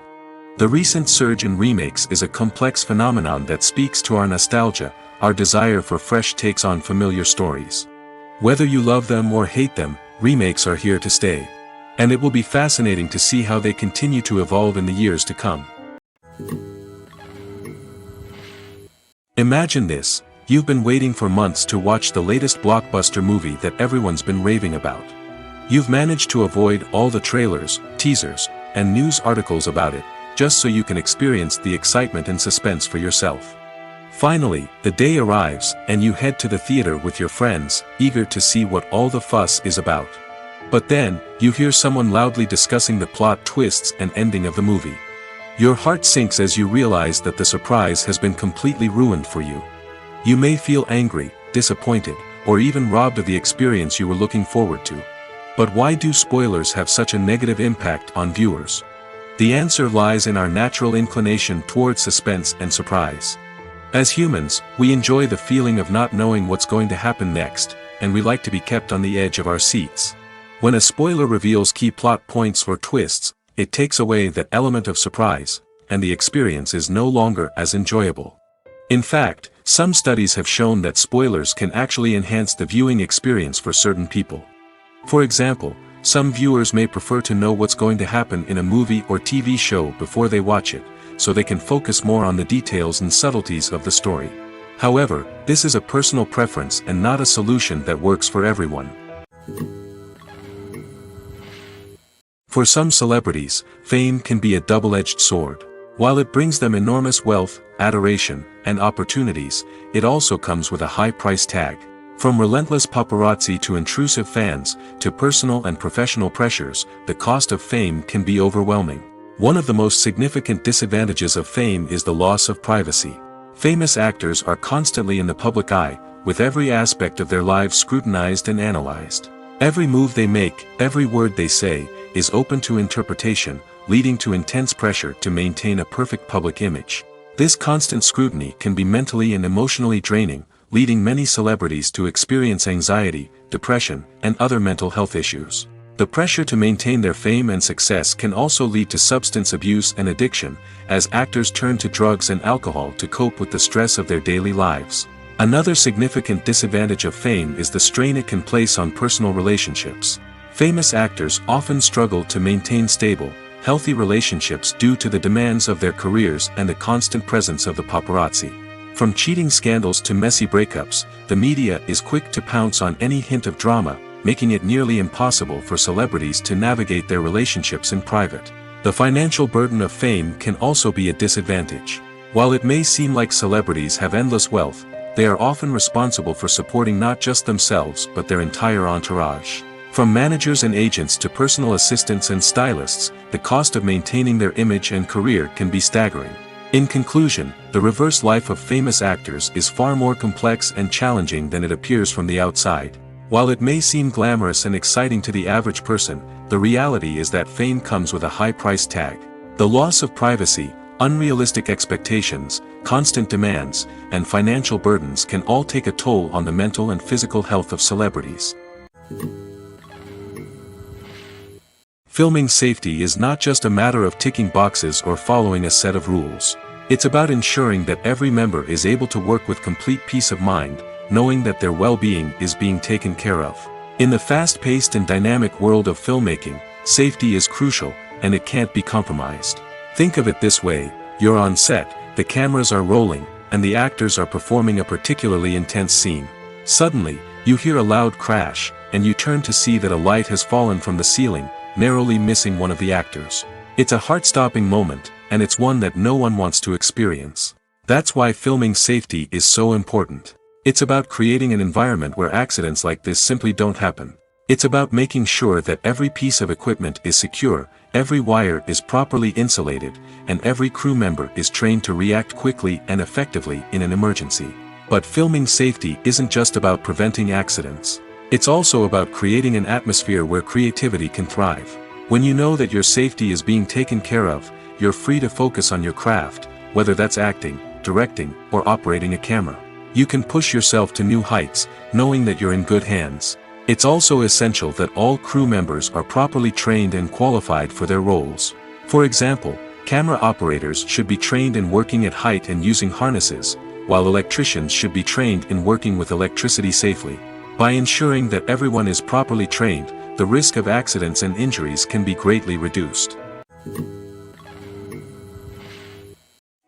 A: The recent surge in remakes is a complex phenomenon that speaks to our nostalgia, our desire for fresh takes on familiar stories. Whether you love them or hate them, remakes are here to stay. And it will be fascinating to see how they continue to evolve in the years to come. Imagine this: you've been waiting for months to watch the latest blockbuster movie that everyone's been raving about. You've managed to avoid all the trailers, teasers, and news articles about it, just so you can experience the excitement and suspense for yourself. Finally, the day arrives, and you head to the theater with your friends, eager to see what all the fuss is about. But then, you hear someone loudly discussing the plot twists and ending of the movie. Your heart sinks as you realize that the surprise has been completely ruined for you. You may feel angry, disappointed, or even robbed of the experience you were looking forward to. But why do spoilers have such a negative impact on viewers? The answer lies in our natural inclination toward suspense and surprise. As humans, we enjoy the feeling of not knowing what's going to happen next, and we like to be kept on the edge of our seats. When a spoiler reveals key plot points or twists, it takes away that element of surprise, and the experience is no longer as enjoyable. In fact, some studies have shown that spoilers can actually enhance the viewing experience for certain people. For example, some viewers may prefer to know what's going to happen in a movie or TV show before they watch it, so they can focus more on the details and subtleties of the story. However, this is a personal preference and not a solution that works for everyone. For some celebrities, fame can be a double-edged sword. While it brings them enormous wealth, adoration, and opportunities, it also comes with a high price tag. From relentless paparazzi to intrusive fans, to personal and professional pressures, the cost of fame can be overwhelming. One of the most significant disadvantages of fame is the loss of privacy. Famous actors are constantly in the public eye, with every aspect of their lives scrutinized and analyzed. Every move they make, every word they say, is open to interpretation, leading to intense pressure to maintain a perfect public image. This constant scrutiny can be mentally and emotionally draining, leading many celebrities to experience anxiety, depression, and other mental health issues. The pressure to maintain their fame and success can also lead to substance abuse and addiction, as actors turn to drugs and alcohol to cope with the stress of their daily lives. Another significant disadvantage of fame is the strain it can place on personal relationships. Famous actors often struggle to maintain stable, healthy relationships due to the demands of their careers and the constant presence of the paparazzi. From cheating scandals to messy breakups, the media is quick to pounce on any hint of drama, making it nearly impossible for celebrities to navigate their relationships in private. The financial burden of fame can also be a disadvantage. While it may seem like celebrities have endless wealth, they are often responsible for supporting not just themselves but their entire entourage. From managers and agents to personal assistants and stylists, the cost of maintaining their image and career can be staggering. In conclusion, the reverse life of famous actors is far more complex and challenging than it appears from the outside. While it may seem glamorous and exciting to the average person, the reality is that fame comes with a high price tag. The loss of privacy, unrealistic expectations, constant demands, and financial burdens can all take a toll on the mental and physical health of celebrities. Filming safety is not just a matter of ticking boxes or following a set of rules. It's about ensuring that every member is able to work with complete peace of mind, knowing that their well-being is being taken care of. In the fast-paced and dynamic world of filmmaking, safety is crucial, and it can't be compromised. Think of it this way: you're on set, the cameras are rolling, and the actors are performing a particularly intense scene. Suddenly, you hear a loud crash, and you turn to see that a light has fallen from the ceiling, narrowly missing one of the actors. It's a heart-stopping moment, and it's one that no one wants to experience. That's why filming safety is so important. It's about creating an environment where accidents like this simply don't happen. It's about making sure that every piece of equipment is secure, every wire is properly insulated, and every crew member is trained to react quickly and effectively in an emergency. But filming safety isn't just about preventing accidents. It's also about creating an atmosphere where creativity can thrive. When you know that your safety is being taken care of, you're free to focus on your craft, whether that's acting, directing, or operating a camera. You can push yourself to new heights, knowing that you're in good hands. It's also essential that all crew members are properly trained and qualified for their roles. For example, camera operators should be trained in working at height and using harnesses, while electricians should be trained in working with electricity safely. By ensuring that everyone is properly trained, the risk of accidents and injuries can be greatly reduced.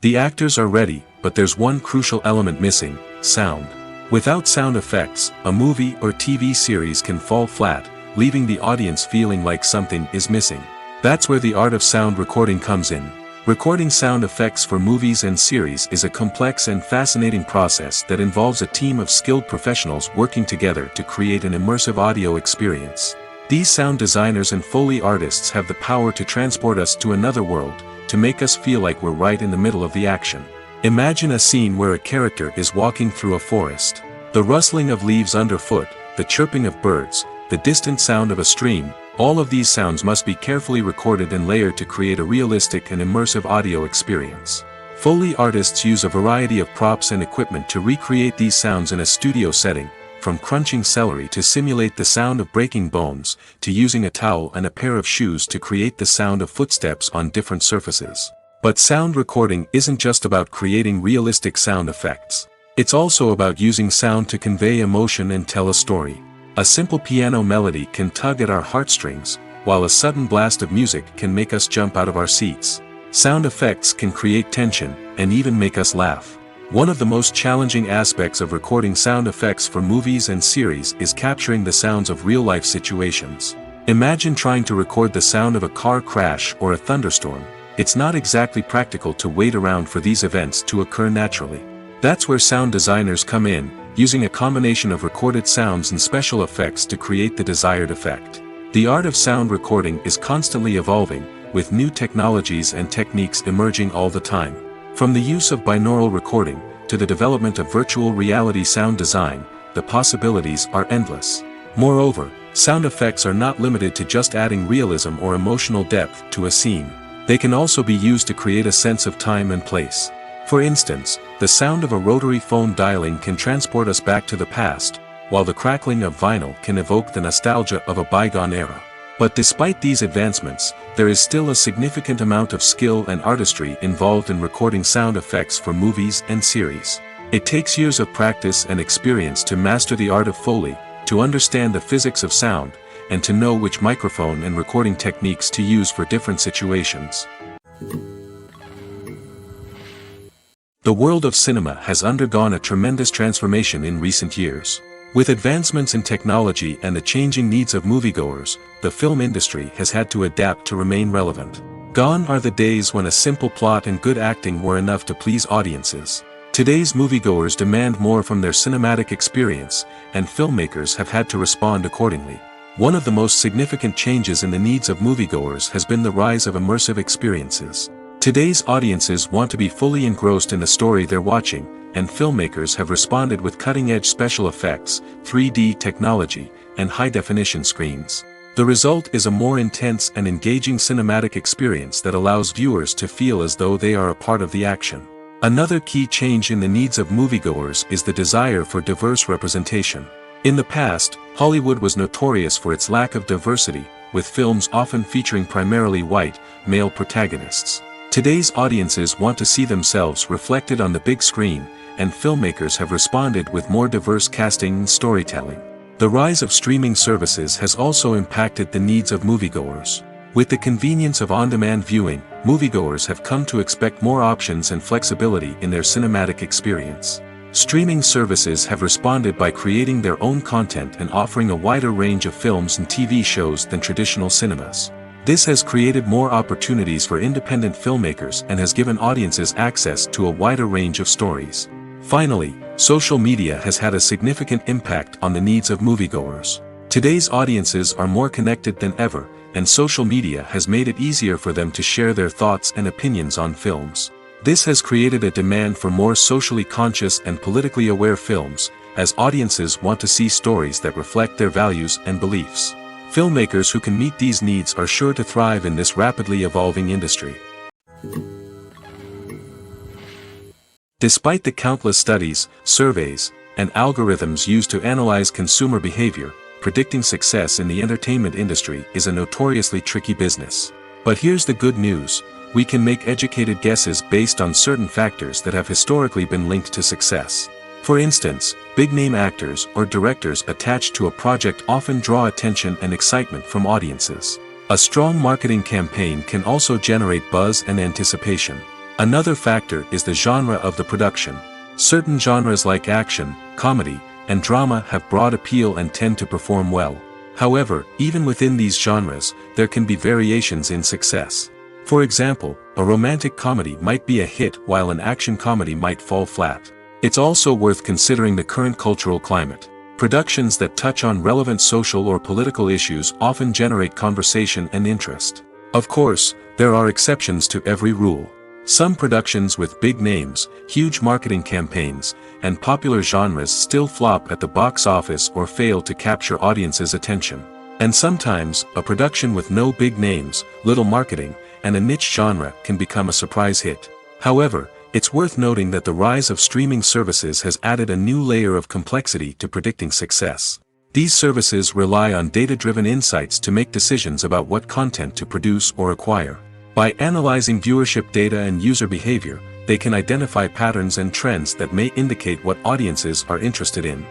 A: The actors are ready, but there's one crucial element missing: sound. Without sound effects, a movie or TV series can fall flat, leaving the audience feeling like something is missing. That's where the art of sound recording comes in. Recording sound effects for movies and series is a complex and fascinating process that involves a team of skilled professionals working together to create an immersive audio experience. These sound designers and Foley artists have the power to transport us to another world, to make us feel like we're right in the middle of the action. Imagine a scene where a character is walking through a forest. The rustling of leaves underfoot, the chirping of birds, the distant sound of a stream, all of these sounds must be carefully recorded and layered to create a realistic and immersive audio experience. Foley artists use a variety of props and equipment to recreate these sounds in a studio setting, from crunching celery to simulate the sound of breaking bones, to using a towel and a pair of shoes to create the sound of footsteps on different surfaces. But sound recording isn't just about creating realistic sound effects. It's also about using sound to convey emotion and tell a story. A simple piano melody can tug at our heartstrings, while a sudden blast of music can make us jump out of our seats. Sound effects can create tension, and even make us laugh. One of the most challenging aspects of recording sound effects for movies and series is capturing the sounds of real-life situations. Imagine trying to record the sound of a car crash or a thunderstorm. it's not exactly practical to wait around for these events to occur naturally. That's where sound designers come in, using a combination of recorded sounds and special effects to create the desired effect. The art of sound recording is constantly evolving, with new technologies and techniques emerging all the time. From the use of binaural recording, to the development of virtual reality sound design, the possibilities are endless. Moreover, sound effects are not limited to just adding realism or emotional depth to a scene. They can also be used to create a sense of time and place. For instance, the sound of a rotary phone dialing can transport us back to the past, while the crackling of vinyl can evoke the nostalgia of a bygone era. But despite these advancements, there is still a significant amount of skill and artistry involved in recording sound effects for movies and series. It takes years of practice and experience to master the art of Foley, to understand the physics of sound, and to know which microphone and recording techniques to use for different situations. The world of cinema has undergone a tremendous transformation in recent years. With advancements in technology and the changing needs of moviegoers, the film industry has had to adapt to remain relevant. Gone are the days when a simple plot and good acting were enough to please audiences. Today's moviegoers demand more from their cinematic experience, and filmmakers have had to respond accordingly. One of the most significant changes in the needs of moviegoers has been the rise of immersive experiences. Today's audiences want to be fully engrossed in the story they're watching, and filmmakers have responded with cutting-edge special effects, 3D technology, and high-definition screens. The result is a more intense and engaging cinematic experience that allows viewers to feel as though they are a part of the action. Another key change in the needs of moviegoers is the desire for diverse representation. In the past, Hollywood was notorious for its lack of diversity, with films often featuring primarily white, male protagonists. Today's audiences want to see themselves reflected on the big screen, and filmmakers have responded with more diverse casting and storytelling. The rise of streaming services has also impacted the needs of moviegoers. With the convenience of on-demand viewing, moviegoers have come to expect more options and flexibility in their cinematic experience. Streaming services have responded by creating their own content and offering a wider range of films and TV shows than traditional cinemas. This has created more opportunities for independent filmmakers and has given audiences access to a wider range of stories. Finally, social media has had a significant impact on the needs of moviegoers. Today's audiences are more connected than ever, and social media has made it easier for them to share their thoughts and opinions on films. This has created a demand for more socially conscious and politically aware films, as audiences want to see stories that reflect their values and beliefs. Filmmakers who can meet these needs are sure to thrive in this rapidly evolving industry. Despite the countless studies, surveys, and algorithms used to analyze consumer behavior, predicting success in the entertainment industry is a notoriously tricky business. But here's the good news: we can make educated guesses based on certain factors that have historically been linked to success. For instance, big-name actors or directors attached to a project often draw attention and excitement from audiences. A strong marketing campaign can also generate buzz and anticipation. Another factor is the genre of the production. Certain genres like action, comedy, and drama have broad appeal and tend to perform well. However, even within these genres, there can be variations in success. For example, a romantic comedy might be a hit while an action comedy might fall flat. It's also worth considering the current cultural climate. Productions that touch on relevant social or political issues often generate conversation and interest. Of course, there are exceptions to every rule. Some productions with big names, huge marketing campaigns, and popular genres still flop at the box office or fail to capture audiences' attention. And sometimes, a production with no big names, little marketing, and a niche genre can become a surprise hit. However, it's worth noting that the rise of streaming services has added a new layer of complexity to predicting success. These services rely on data-driven insights to make decisions about what content to produce or acquire. By analyzing viewership data and user behavior, they can identify patterns and trends that may indicate what audiences are interested in.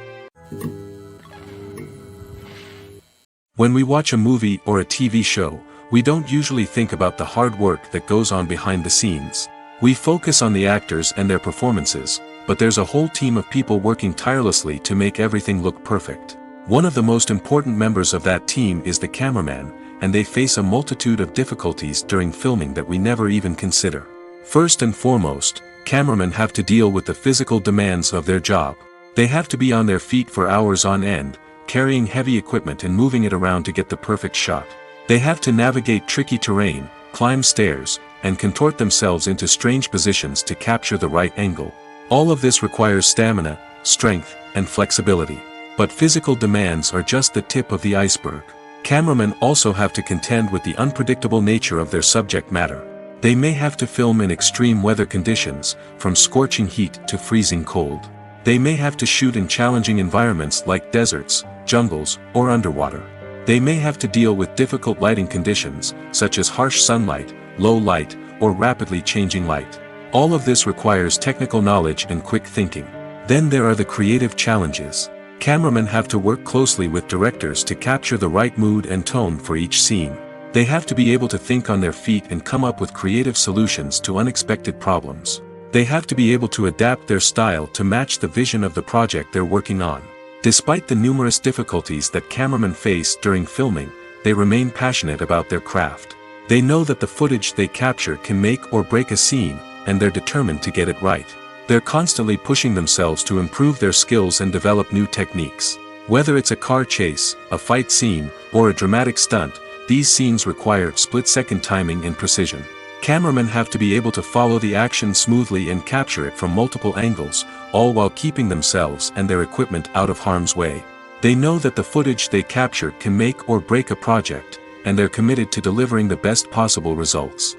A: When we watch a movie or a TV show, we don't usually think about the hard work that goes on behind the scenes. We focus on the actors and their performances, but there's a whole team of people working tirelessly to make everything look perfect. One of the most important members of that team is the cameraman, and they face a multitude of difficulties during filming that we never even consider. First and foremost, cameramen have to deal with the physical demands of their job. They have to be on their feet for hours on end, carrying heavy equipment and moving it around to get the perfect shot. They have to navigate tricky terrain, climb stairs, and contort themselves into strange positions to capture the right angle. All of this requires stamina, strength, and flexibility. But physical demands are just the tip of the iceberg. Cameramen also have to contend with the unpredictable nature of their subject matter. They may have to film in extreme weather conditions, from scorching heat to freezing cold. They may have to shoot in challenging environments like deserts, jungles, or underwater. They may have to deal with difficult lighting conditions, such as harsh sunlight, low light, or rapidly changing light. All of this requires technical knowledge and quick thinking. Then there are the creative challenges. Cameramen have to work closely with directors to capture the right mood and tone for each scene. They have to be able to think on their feet and come up with creative solutions to unexpected problems. They have to be able to adapt their style to match the vision of the project they're working on. Despite the numerous difficulties that cameramen face during filming, they remain passionate about their craft. They know that the footage they capture can make or break a scene, and they're determined to get it right. They're constantly pushing themselves to improve their skills and develop new techniques. Whether it's a car chase, a fight scene, or a dramatic stunt, these scenes require split-second timing and precision. Cameramen have to be able to follow the action smoothly and capture it from multiple angles, all while keeping themselves and their equipment out of harm's way. They know that the footage they capture can make or break a project, and they're committed to delivering the best possible results.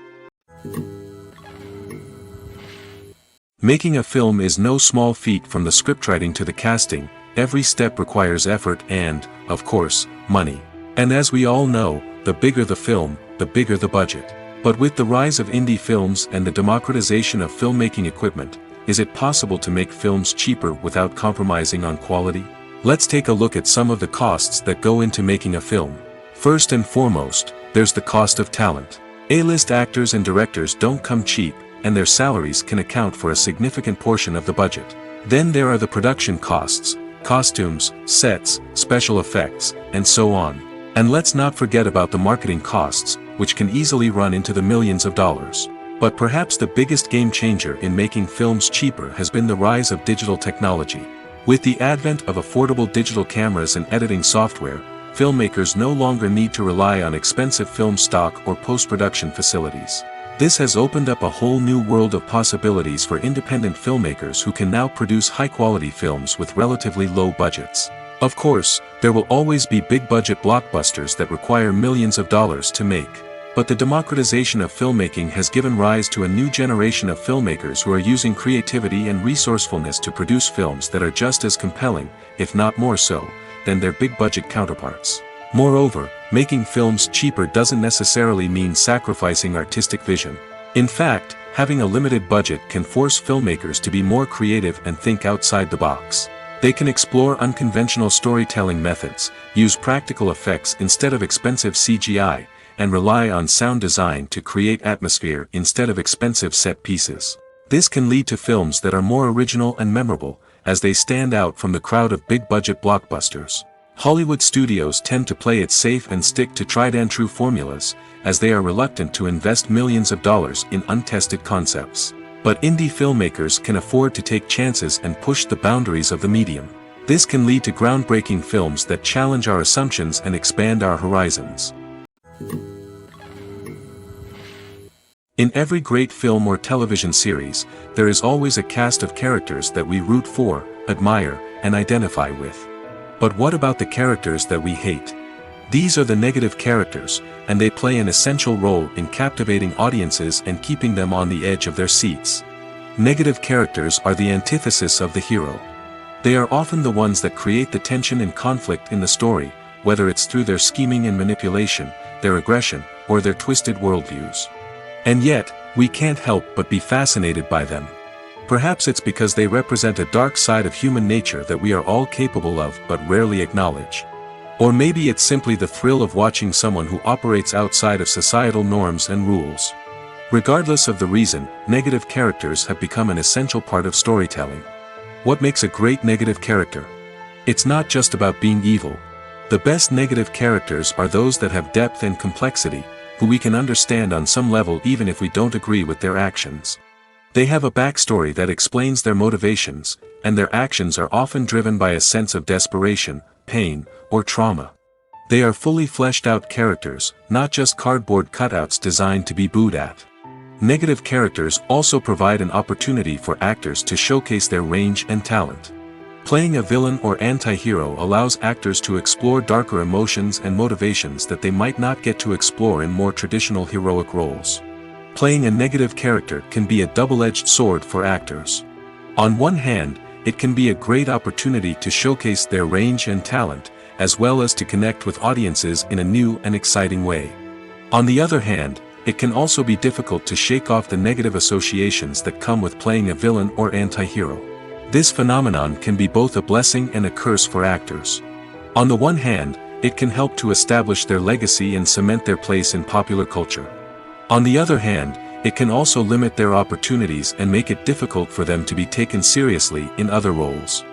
A: Making a film is no small feat. From the scriptwriting to the casting, every step requires effort and, of course, money. And as we all know, the bigger the film, the bigger the budget. But with the rise of indie films and the democratization of filmmaking equipment, is it possible to make films cheaper without compromising on quality? Let's take a look at some of the costs that go into making a film. First and foremost, there's the cost of talent. A-list actors and directors don't come cheap, and their salaries can account for a significant portion of the budget. Then there are the production costs, costumes, sets, special effects, and so on. And let's not forget about the marketing costs, which can easily run into the millions of dollars. But perhaps the biggest game changer in making films cheaper has been the rise of digital technology. With the advent of affordable digital cameras and editing software, filmmakers no longer need to rely on expensive film stock or post-production facilities. This has opened up a whole new world of possibilities for independent filmmakers who can now produce high-quality films with relatively low budgets. Of course, there will always be big-budget blockbusters that require millions of dollars to make. But the democratization of filmmaking has given rise to a new generation of filmmakers who are using creativity and resourcefulness to produce films that are just as compelling, if not more so, than their big-budget counterparts. Moreover, making films cheaper doesn't necessarily mean sacrificing artistic vision. In fact, having a limited budget can force filmmakers to be more creative and think outside the box. They can explore unconventional storytelling methods, use practical effects instead of expensive CGI, and rely on sound design to create atmosphere instead of expensive set pieces. This can lead to films that are more original and memorable, as they stand out from the crowd of big-budget blockbusters. Hollywood studios tend to play it safe and stick to tried-and-true formulas, as they are reluctant to invest millions of dollars in untested concepts. But indie filmmakers can afford to take chances and push the boundaries of the medium. This can lead to groundbreaking films that challenge our assumptions and expand our horizons. In every great film or television series, there is always a cast of characters that we root for, admire, and identify with. But what about the characters that we hate? These are the negative characters, and they play an essential role in captivating audiences and keeping them on the edge of their seats. Negative characters are the antithesis of the hero. They are often the ones that create the tension and conflict in the story, whether it's through their scheming and manipulation, their aggression, or their twisted worldviews. And yet, we can't help but be fascinated by them. Perhaps it's because they represent a dark side of human nature that we are all capable of but rarely acknowledge. Or maybe it's simply the thrill of watching someone who operates outside of societal norms and rules. Regardless of the reason, negative characters have become an essential part of storytelling. What makes a great negative character? It's not just about being evil. The best negative characters are those that have depth and complexity, who we can understand on some level even if we don't agree with their actions. They have a backstory that explains their motivations, and their actions are often driven by a sense of desperation, pain, or trauma. They are fully fleshed out characters, not just cardboard cutouts designed to be booed at. Negative characters also provide an opportunity for actors to showcase their range and talent. Playing a villain or anti-hero allows actors to explore darker emotions and motivations that they might not get to explore in more traditional heroic roles. Playing a negative character can be a double-edged sword for actors. On one hand, it can be a great opportunity to showcase their range and talent, as well as to connect with audiences in a new and exciting way. On the other hand, it can also be difficult to shake off the negative associations that come with playing a villain or anti-hero. This phenomenon can be both a blessing and a curse for actors. On the one hand, it can help to establish their legacy and cement their place in popular culture. On the other hand, it can also limit their opportunities and make it difficult for them to be taken seriously in other roles.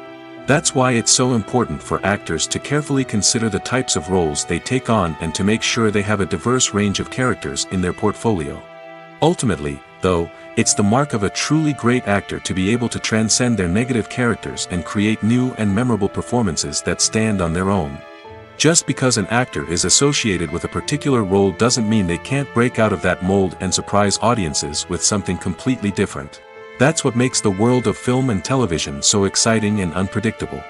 A: That's why it's so important for actors to carefully consider the types of roles they take on and to make sure they have a diverse range of characters in their portfolio. Ultimately, though, it's the mark of a truly great actor to be able to transcend their negative characters and create new and memorable performances that stand on their own. Just because an actor is associated with a particular role doesn't mean they can't break out of that mold and surprise audiences with something completely different. That's what makes the world of film and television so exciting and unpredictable.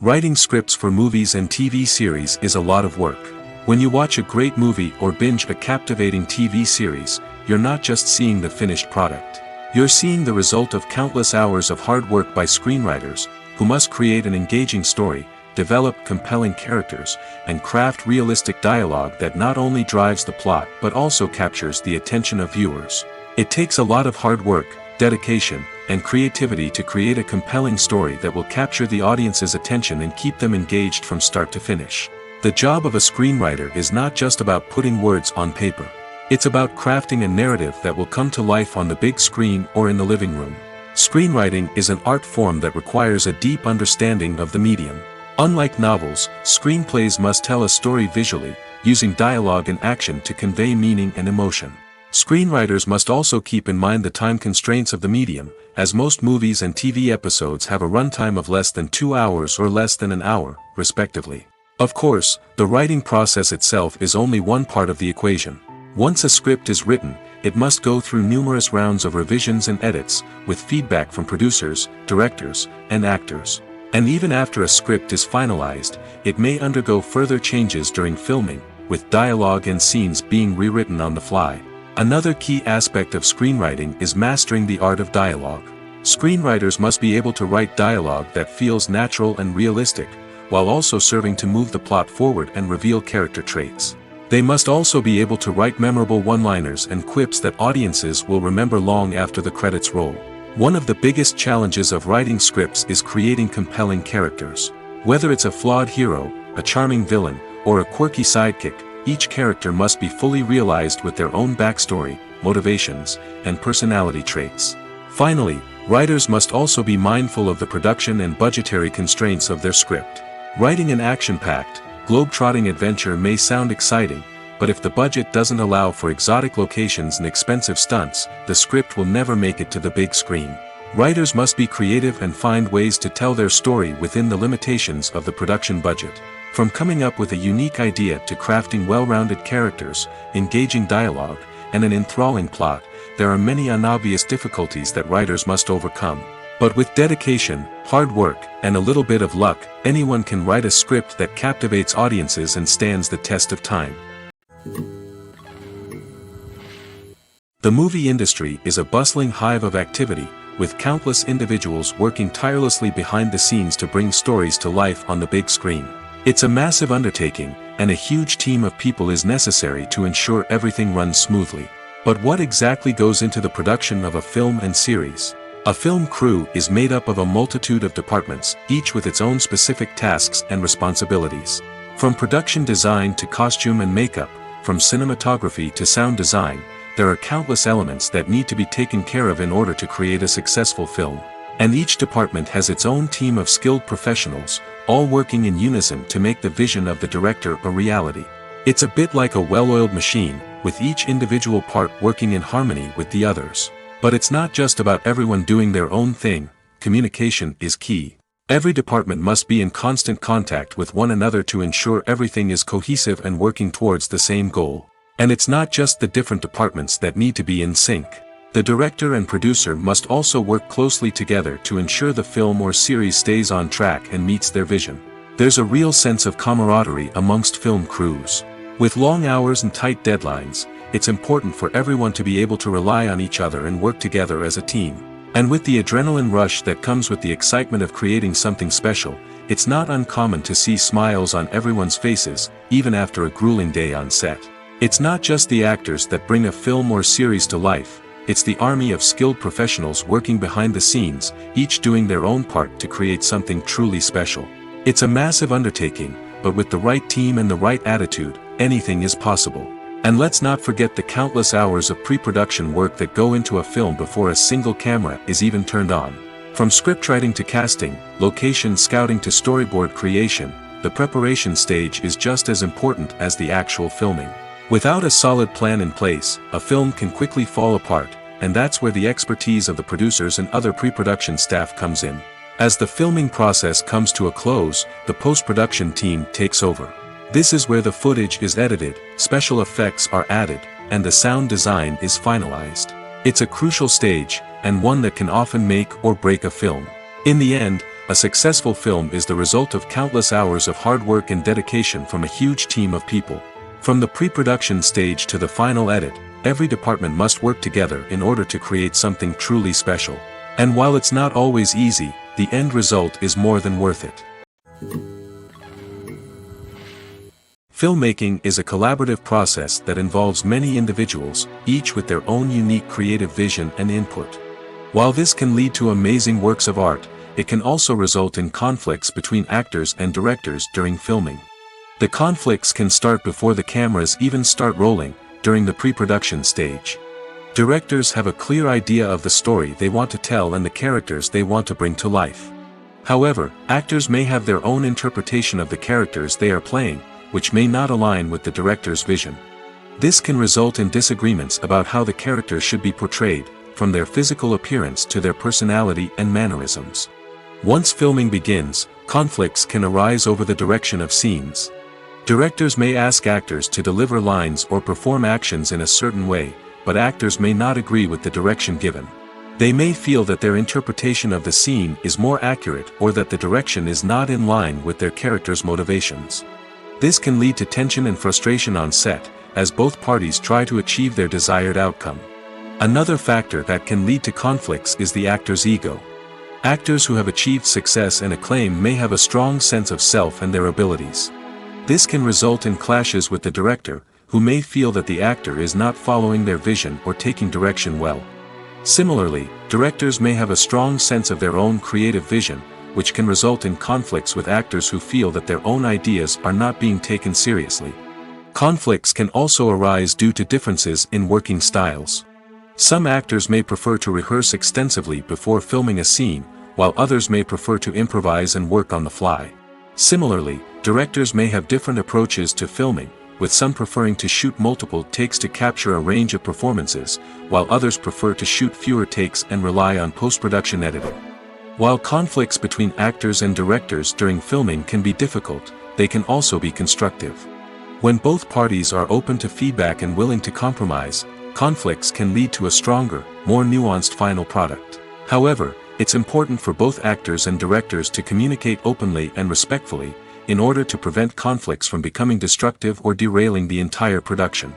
A: Writing scripts for movies and TV series is a lot of work. When you watch a great movie or binge a captivating TV series, you're not just seeing the finished product. You're seeing the result of countless hours of hard work by screenwriters, who must create an engaging story, develop compelling characters, and craft realistic dialogue that not only drives the plot but also captures the attention of viewers. It takes a lot of hard work, dedication, and creativity to create a compelling story that will capture the audience's attention and keep them engaged from start to finish. The job of a screenwriter is not just about putting words on paper. It's about crafting a narrative that will come to life on the big screen or in the living room. Screenwriting is an art form that requires a deep understanding of the medium. Unlike novels, screenplays must tell a story visually, using dialogue and action to convey meaning and emotion. Screenwriters must also keep in mind the time constraints of the medium, as most movies and TV episodes have a runtime of less than 2 hours or less than an hour, respectively. Of course, the writing process itself is only one part of the equation. Once a script is written, it must go through numerous rounds of revisions and edits, with feedback from producers, directors, and actors. And even after a script is finalized, it may undergo further changes during filming, with dialogue and scenes being rewritten on the fly. Another key aspect of screenwriting is mastering the art of dialogue. Screenwriters must be able to write dialogue that feels natural and realistic, while also serving to move the plot forward and reveal character traits. They must also be able to write memorable one-liners and quips that audiences will remember long after the credits roll. One of the biggest challenges of writing scripts is creating compelling characters. Whether it's a flawed hero, a charming villain, or a quirky sidekick, each character must be fully realized with their own backstory, motivations, and personality traits. Finally, writers must also be mindful of the production and budgetary constraints of their script. Writing an action-packed, globe-trotting adventure may sound exciting, but if the budget doesn't allow for exotic locations and expensive stunts, the script will never make it to the big screen. Writers must be creative and find ways to tell their story within the limitations of the production budget. From coming up with a unique idea to crafting well-rounded characters, engaging dialogue, and an enthralling plot, there are many unobvious difficulties that writers must overcome. But with dedication, hard work, and a little bit of luck, anyone can write a script that captivates audiences and stands the test of time. The movie industry is a bustling hive of activity, with countless individuals working tirelessly behind the scenes to bring stories to life on the big screen. It's a massive undertaking, and a huge team of people is necessary to ensure everything runs smoothly. But what exactly goes into the production of a film and series? A film crew is made up of a multitude of departments, each with its own specific tasks and responsibilities. From production design to costume and makeup, from cinematography to sound design, there are countless elements that need to be taken care of in order to create a successful film. And each department has its own team of skilled professionals, all working in unison to make the vision of the director a reality. It's a bit like a well-oiled machine, with each individual part working in harmony with the others. But it's not just about everyone doing their own thing. Communication is key. Every department must be in constant contact with one another to ensure everything is cohesive and working towards the same goal. And it's not just the different departments that need to be in sync. The director and producer must also work closely together to ensure the film or series stays on track and meets their vision. There's a real sense of camaraderie amongst film crews. With long hours and tight deadlines, it's important for everyone to be able to rely on each other and work together as a team. And with the adrenaline rush that comes with the excitement of creating something special, it's not uncommon to see smiles on everyone's faces, even after a grueling day on set. It's not just the actors that bring a film or series to life, it's the army of skilled professionals working behind the scenes, each doing their own part to create something truly special. It's a massive undertaking, but with the right team and the right attitude, anything is possible. And let's not forget the countless hours of pre-production work that go into a film before a single camera is even turned on. From scriptwriting to casting, location scouting to storyboard creation, the preparation stage is just as important as the actual filming. Without a solid plan in place, a film can quickly fall apart, and that's where the expertise of the producers and other pre-production staff comes in. As the filming process comes to a close, the post-production team takes over. This is where the footage is edited, special effects are added, and the sound design is finalized. It's a crucial stage, and one that can often make or break a film. In the end, a successful film is the result of countless hours of hard work and dedication from a huge team of people. From the pre-production stage to the final edit, every department must work together in order to create something truly special. And while it's not always easy, the end result is more than worth it. Filmmaking is a collaborative process that involves many individuals, each with their own unique creative vision and input. While this can lead to amazing works of art, it can also result in conflicts between actors and directors during filming. The conflicts can start before the cameras even start rolling, during the pre-production stage. Directors have a clear idea of the story they want to tell and the characters they want to bring to life. However, actors may have their own interpretation of the characters they are playing, which may not align with the director's vision. This can result in disagreements about how the characters should be portrayed, from their physical appearance to their personality and mannerisms. Once filming begins, conflicts can arise over the direction of scenes. Directors may ask actors to deliver lines or perform actions in a certain way, but actors may not agree with the direction given. They may feel that their interpretation of the scene is more accurate or that the direction is not in line with their character's motivations. This can lead to tension and frustration on set, as both parties try to achieve their desired outcome. Another factor that can lead to conflicts is the actor's ego. Actors who have achieved success and acclaim may have a strong sense of self and their abilities. This can result in clashes with the director, who may feel that the actor is not following their vision or taking direction well. Similarly, directors may have a strong sense of their own creative vision, which can result in conflicts with actors who feel that their own ideas are not being taken seriously. Conflicts can also arise due to differences in working styles. Some actors may prefer to rehearse extensively before filming a scene, while others may prefer to improvise and work on the fly. Similarly, directors may have different approaches to filming, with some preferring to shoot multiple takes to capture a range of performances, while others prefer to shoot fewer takes and rely on post-production editing. While conflicts between actors and directors during filming can be difficult, they can also be constructive. When both parties are open to feedback and willing to compromise, conflicts can lead to a stronger, more nuanced final product. However, it's important for both actors and directors to communicate openly and respectfully, in order to prevent conflicts from becoming destructive or derailing the entire production.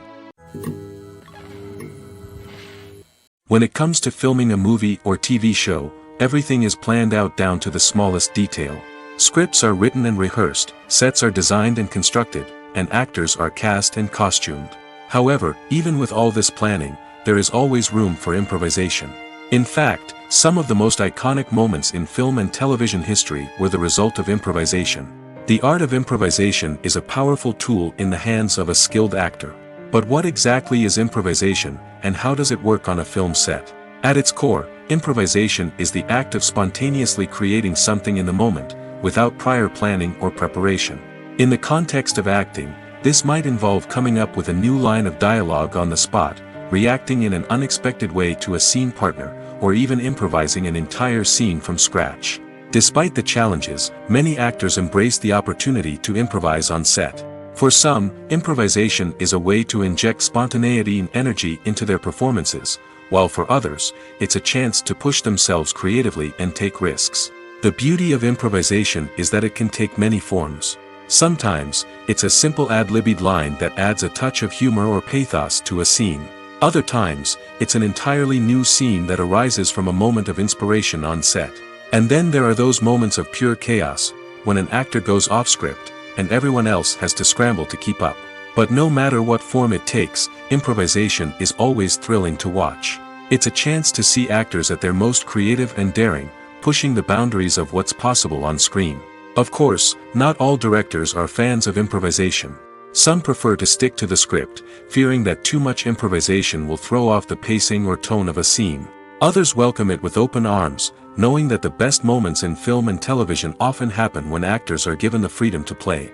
A: When it comes to filming a movie or TV show, everything is planned out down to the smallest detail. Scripts are written and rehearsed, sets are designed and constructed, and actors are cast and costumed. However, even with all this planning, there is always room for improvisation. In fact, some of the most iconic moments in film and television history were the result of improvisation. The art of improvisation is a powerful tool in the hands of a skilled actor. But what exactly is improvisation, and how does it work on a film set? At its core, improvisation is the act of spontaneously creating something in the moment, without prior planning or preparation. In the context of acting, this might involve coming up with a new line of dialogue on the spot, reacting in an unexpected way to a scene partner, or even improvising an entire scene from scratch. Despite the challenges, many actors embrace the opportunity to improvise on set. For some, improvisation is a way to inject spontaneity and energy into their performances, while for others, it's a chance to push themselves creatively and take risks. The beauty of improvisation is that it can take many forms. Sometimes, it's a simple ad-libbed line that adds a touch of humor or pathos to a scene. Other times, it's an entirely new scene that arises from a moment of inspiration on set. And then there are those moments of pure chaos, when an actor goes off script, and everyone else has to scramble to keep up. But no matter what form it takes, improvisation is always thrilling to watch. It's a chance to see actors at their most creative and daring, pushing the boundaries of what's possible on screen. Of course, not all directors are fans of improvisation. Some prefer to stick to the script, fearing that too much improvisation will throw off the pacing or tone of a scene. Others welcome it with open arms, knowing that the best moments in film and television often happen when actors are given the freedom to play.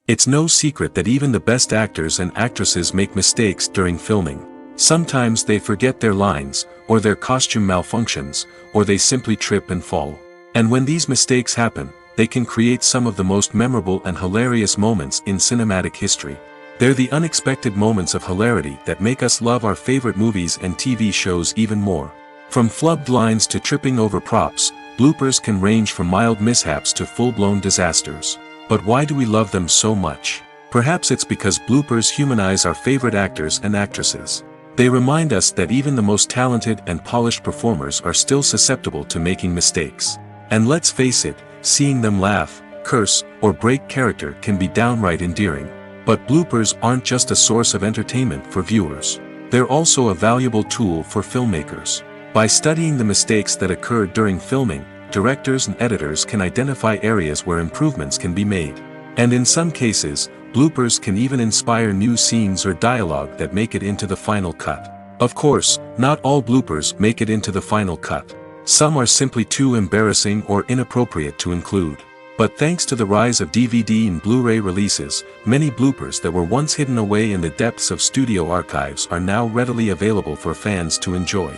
A: It's no secret that even the best actors and actresses make mistakes during filming. Sometimes they forget their lines, or their costume malfunctions, or they simply trip and fall. And when these mistakes happen, they can create some of the most memorable and hilarious moments in cinematic history. They're the unexpected moments of hilarity that make us love our favorite movies and TV shows even more. From flubbed lines to tripping over props, bloopers can range from mild mishaps to full-blown disasters. But why do we love them so much? Perhaps it's because bloopers humanize our favorite actors and actresses. They remind us that even the most talented and polished performers are still susceptible to making mistakes. And let's face it, seeing them laugh, curse, or break character can be downright endearing. But bloopers aren't just a source of entertainment for viewers. They're also a valuable tool for filmmakers. By studying the mistakes that occurred during filming, directors and editors can identify areas where improvements can be made. And in some cases, bloopers can even inspire new scenes or dialogue that make it into the final cut. Of course, not all bloopers make it into the final cut. Some are simply too embarrassing or inappropriate to include. But thanks to the rise of DVD and Blu-ray releases, many bloopers that were once hidden away in the depths of studio archives are now readily available for fans to enjoy.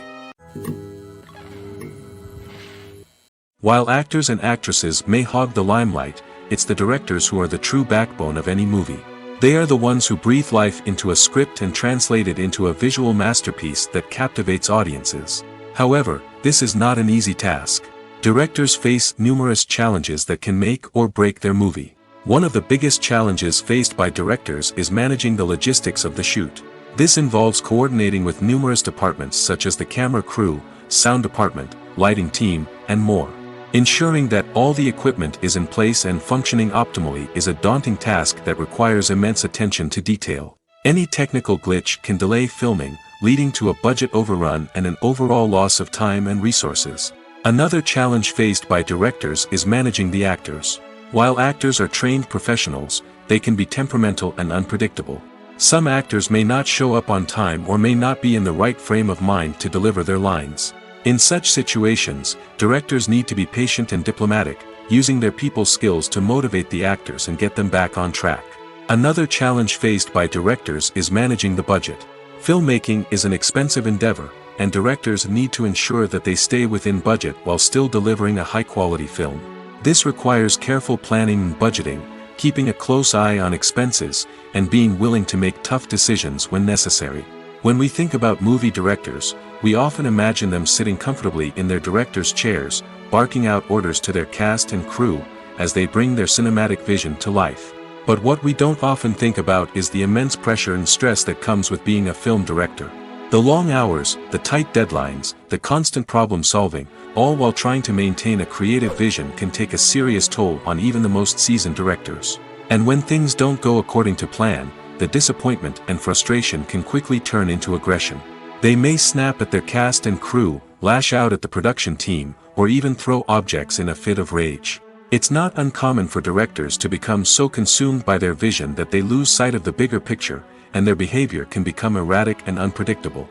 A: While actors and actresses may hog the limelight, it's the directors who are the true backbone of any movie. They are the ones who breathe life into a script and translate it into a visual masterpiece that captivates audiences. However, this is not an easy task. Directors face numerous challenges that can make or break their movie. One of the biggest challenges faced by directors is managing the logistics of the shoot. This involves coordinating with numerous departments such as the camera crew, sound department, lighting team, and more. Ensuring that all the equipment is in place and functioning optimally is a daunting task that requires immense attention to detail. Any technical glitch can delay filming, leading to a budget overrun and an overall loss of time and resources. Another challenge faced by directors is managing the actors. While actors are trained professionals, they can be temperamental and unpredictable. Some actors may not show up on time or may not be in the right frame of mind to deliver their lines. In such situations, directors need to be patient and diplomatic, using their people skills to motivate the actors and get them back on track. Another challenge faced by directors is managing the budget. Filmmaking is an expensive endeavor, and directors need to ensure that they stay within budget while still delivering a high-quality film. This requires careful planning and budgeting, keeping a close eye on expenses, and being willing to make tough decisions when necessary. When we think about movie directors, we often imagine them sitting comfortably in their director's chairs, barking out orders to their cast and crew, as they bring their cinematic vision to life. But what we don't often think about is the immense pressure and stress that comes with being a film director. The long hours, the tight deadlines, the constant problem solving, all while trying to maintain a creative vision can take a serious toll on even the most seasoned directors. And when things don't go according to plan, the disappointment and frustration can quickly turn into aggression. They may snap at their cast and crew, lash out at the production team, or even throw objects in a fit of rage. It's not uncommon for directors to become so consumed by their vision that they lose sight of the bigger picture, and their behavior can become erratic and unpredictable.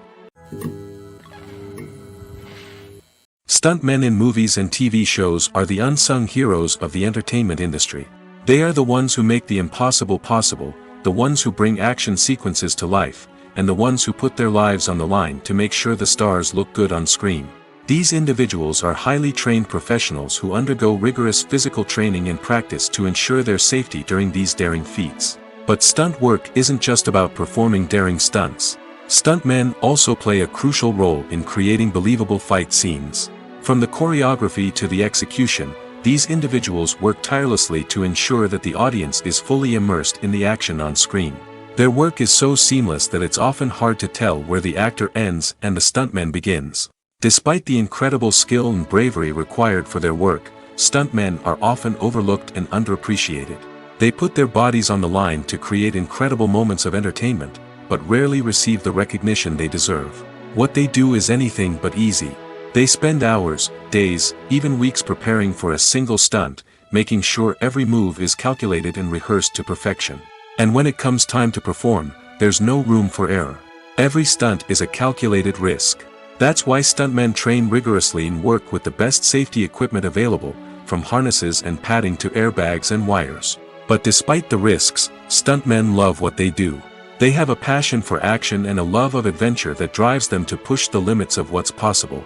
A: Stuntmen in movies and TV shows are the unsung heroes of the entertainment industry. They are the ones who make the impossible possible, the ones who bring action sequences to life, and the ones who put their lives on the line to make sure the stars look good on screen. These individuals are highly trained professionals who undergo rigorous physical training and practice to ensure their safety during these daring feats. But stunt work isn't just about performing daring stunts. Stuntmen also play a crucial role in creating believable fight scenes. From the choreography to the execution, these individuals work tirelessly to ensure that the audience is fully immersed in the action on screen. Their work is so seamless that it's often hard to tell where the actor ends and the stuntman begins. Despite the incredible skill and bravery required for their work, stuntmen are often overlooked and underappreciated. They put their bodies on the line to create incredible moments of entertainment, but rarely receive the recognition they deserve. What they do is anything but easy. They spend hours, days, even weeks preparing for a single stunt, making sure every move is calculated and rehearsed to perfection. And when it comes time to perform, there's no room for error. Every stunt is a calculated risk. That's why stuntmen train rigorously and work with the best safety equipment available, from harnesses and padding to airbags and wires. But despite the risks, stuntmen love what they do. They have a passion for action and a love of adventure that drives them to push the limits of what's possible.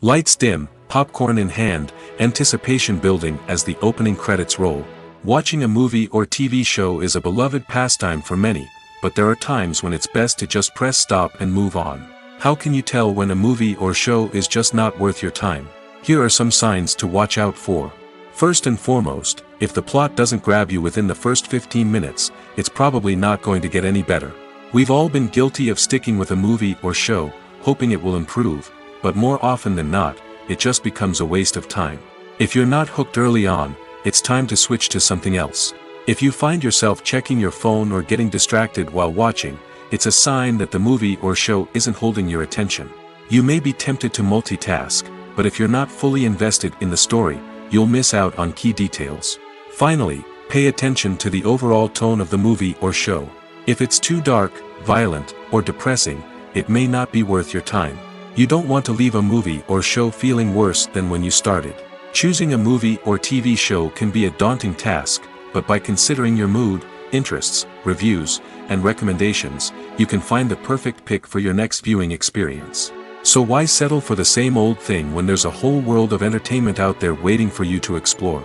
A: Lights dim, popcorn in hand, anticipation building as the opening credits roll. Watching a movie or TV show is a beloved pastime for many, but there are times when it's best to just press stop and move on. How can you tell when a movie or show is just not worth your time? Here are some signs to watch out for. First and foremost, if the plot doesn't grab you within the first 15 minutes, it's probably not going to get any better. We've all been guilty of sticking with a movie or show, hoping it will improve, but more often than not, it just becomes a waste of time. If you're not hooked early on, it's time to switch to something else. If you find yourself checking your phone or getting distracted while watching, it's a sign that the movie or show isn't holding your attention. You may be tempted to multitask, but if you're not fully invested in the story, you'll miss out on key details. Finally, pay attention to the overall tone of the movie or show. If it's too dark, violent, or depressing, it may not be worth your time. You don't want to leave a movie or show feeling worse than when you started. Choosing a movie or TV show can be a daunting task, but by considering your mood, interests, reviews, and recommendations, you can find the perfect pick for your next viewing experience. So why settle for the same old thing when there's a whole world of entertainment out there waiting for you to explore?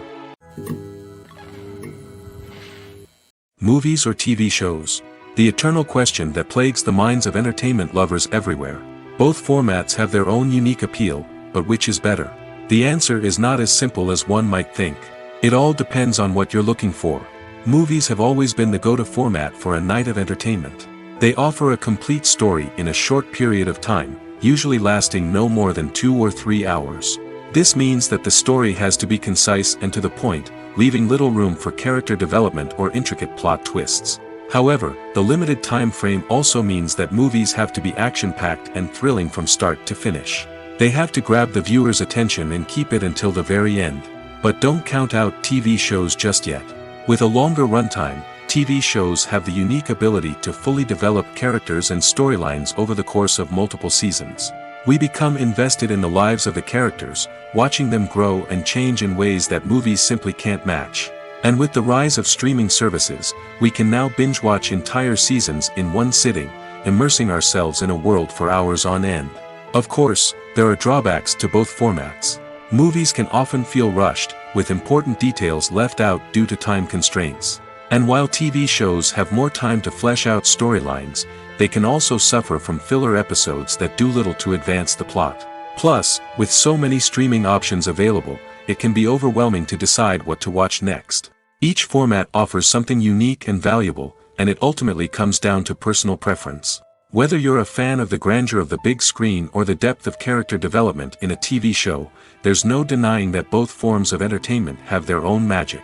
A: Movies or TV shows? The eternal question that plagues the minds of entertainment lovers everywhere. Both formats have their own unique appeal, but which is better? The answer is not as simple as one might think. It all depends on what you're looking for. Movies have always been the go-to format for a night of entertainment. They offer a complete story in a short period of time, usually lasting no more than 2 or 3 hours. This means that the story has to be concise and to the point, leaving little room for character development or intricate plot twists. However, the limited time frame also means that movies have to be action-packed and thrilling from start to finish. They have to grab the viewer's attention and keep it until the very end. But don't count out TV shows just yet. With a longer runtime, TV shows have the unique ability to fully develop characters and storylines over the course of multiple seasons. We become invested in the lives of the characters, watching them grow and change in ways that movies simply can't match. And with the rise of streaming services, we can now binge-watch entire seasons in one sitting, immersing ourselves in a world for hours on end. Of course, there are drawbacks to both formats. Movies can often feel rushed, with important details left out due to time constraints. And while TV shows have more time to flesh out storylines, they can also suffer from filler episodes that do little to advance the plot. Plus, with so many streaming options available, it can be overwhelming to decide what to watch next. Each format offers something unique and valuable, and it ultimately comes down to personal preference. Whether you're a fan of the grandeur of the big screen or the depth of character development in a TV show, there's no denying that both forms of entertainment have their own magic.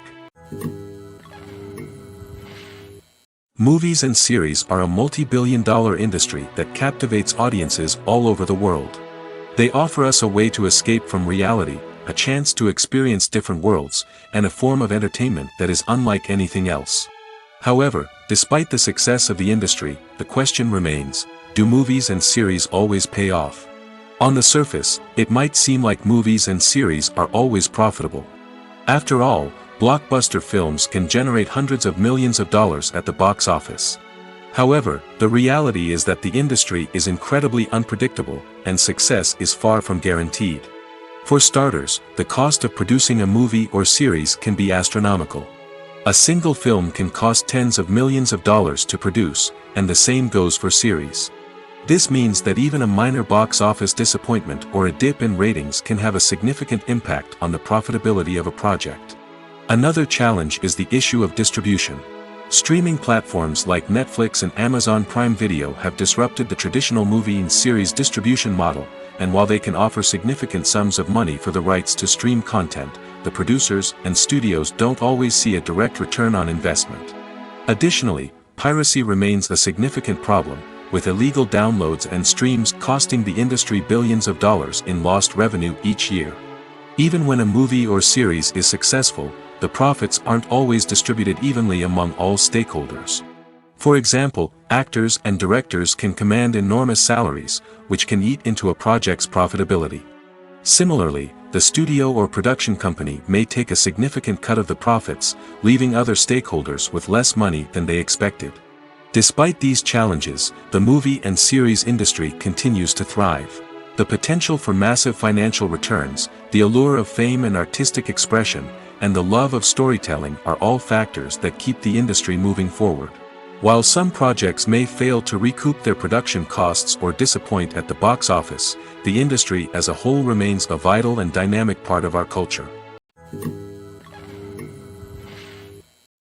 A: Movies and series are a multi-billion-dollar industry that captivates audiences all over the world. They offer us a way to escape from reality, a chance to experience different worlds, and a form of entertainment that is unlike anything else. However, despite the success of the industry, the question remains, do movies and series always pay off? On the surface, it might seem like movies and series are always profitable. After all, blockbuster films can generate hundreds of millions of dollars at the box office. However, the reality is that the industry is incredibly unpredictable, and success is far from guaranteed. For starters, the cost of producing a movie or series can be astronomical. A single film can cost tens of millions of dollars to produce, and the same goes for series. This means that even a minor box office disappointment or a dip in ratings can have a significant impact on the profitability of a project. Another challenge is the issue of distribution. Streaming platforms like Netflix and Amazon Prime Video have disrupted the traditional movie and series distribution model, and while they can offer significant sums of money for the rights to stream content, the producers and studios don't always see a direct return on investment. Additionally, piracy remains a significant problem, with illegal downloads and streams costing the industry billions of dollars in lost revenue each year. Even when a movie or series is successful, the profits aren't always distributed evenly among all stakeholders. For example, actors and directors can command enormous salaries, which can eat into a project's profitability. Similarly, the studio or production company may take a significant cut of the profits, leaving other stakeholders with less money than they expected. Despite these challenges, the movie and series industry continues to thrive. The potential for massive financial returns, the allure of fame and artistic expression, and the love of storytelling are all factors that keep the industry moving forward. While some projects may fail to recoup their production costs or disappoint at the box office, the industry as a whole remains a vital and dynamic part of our culture.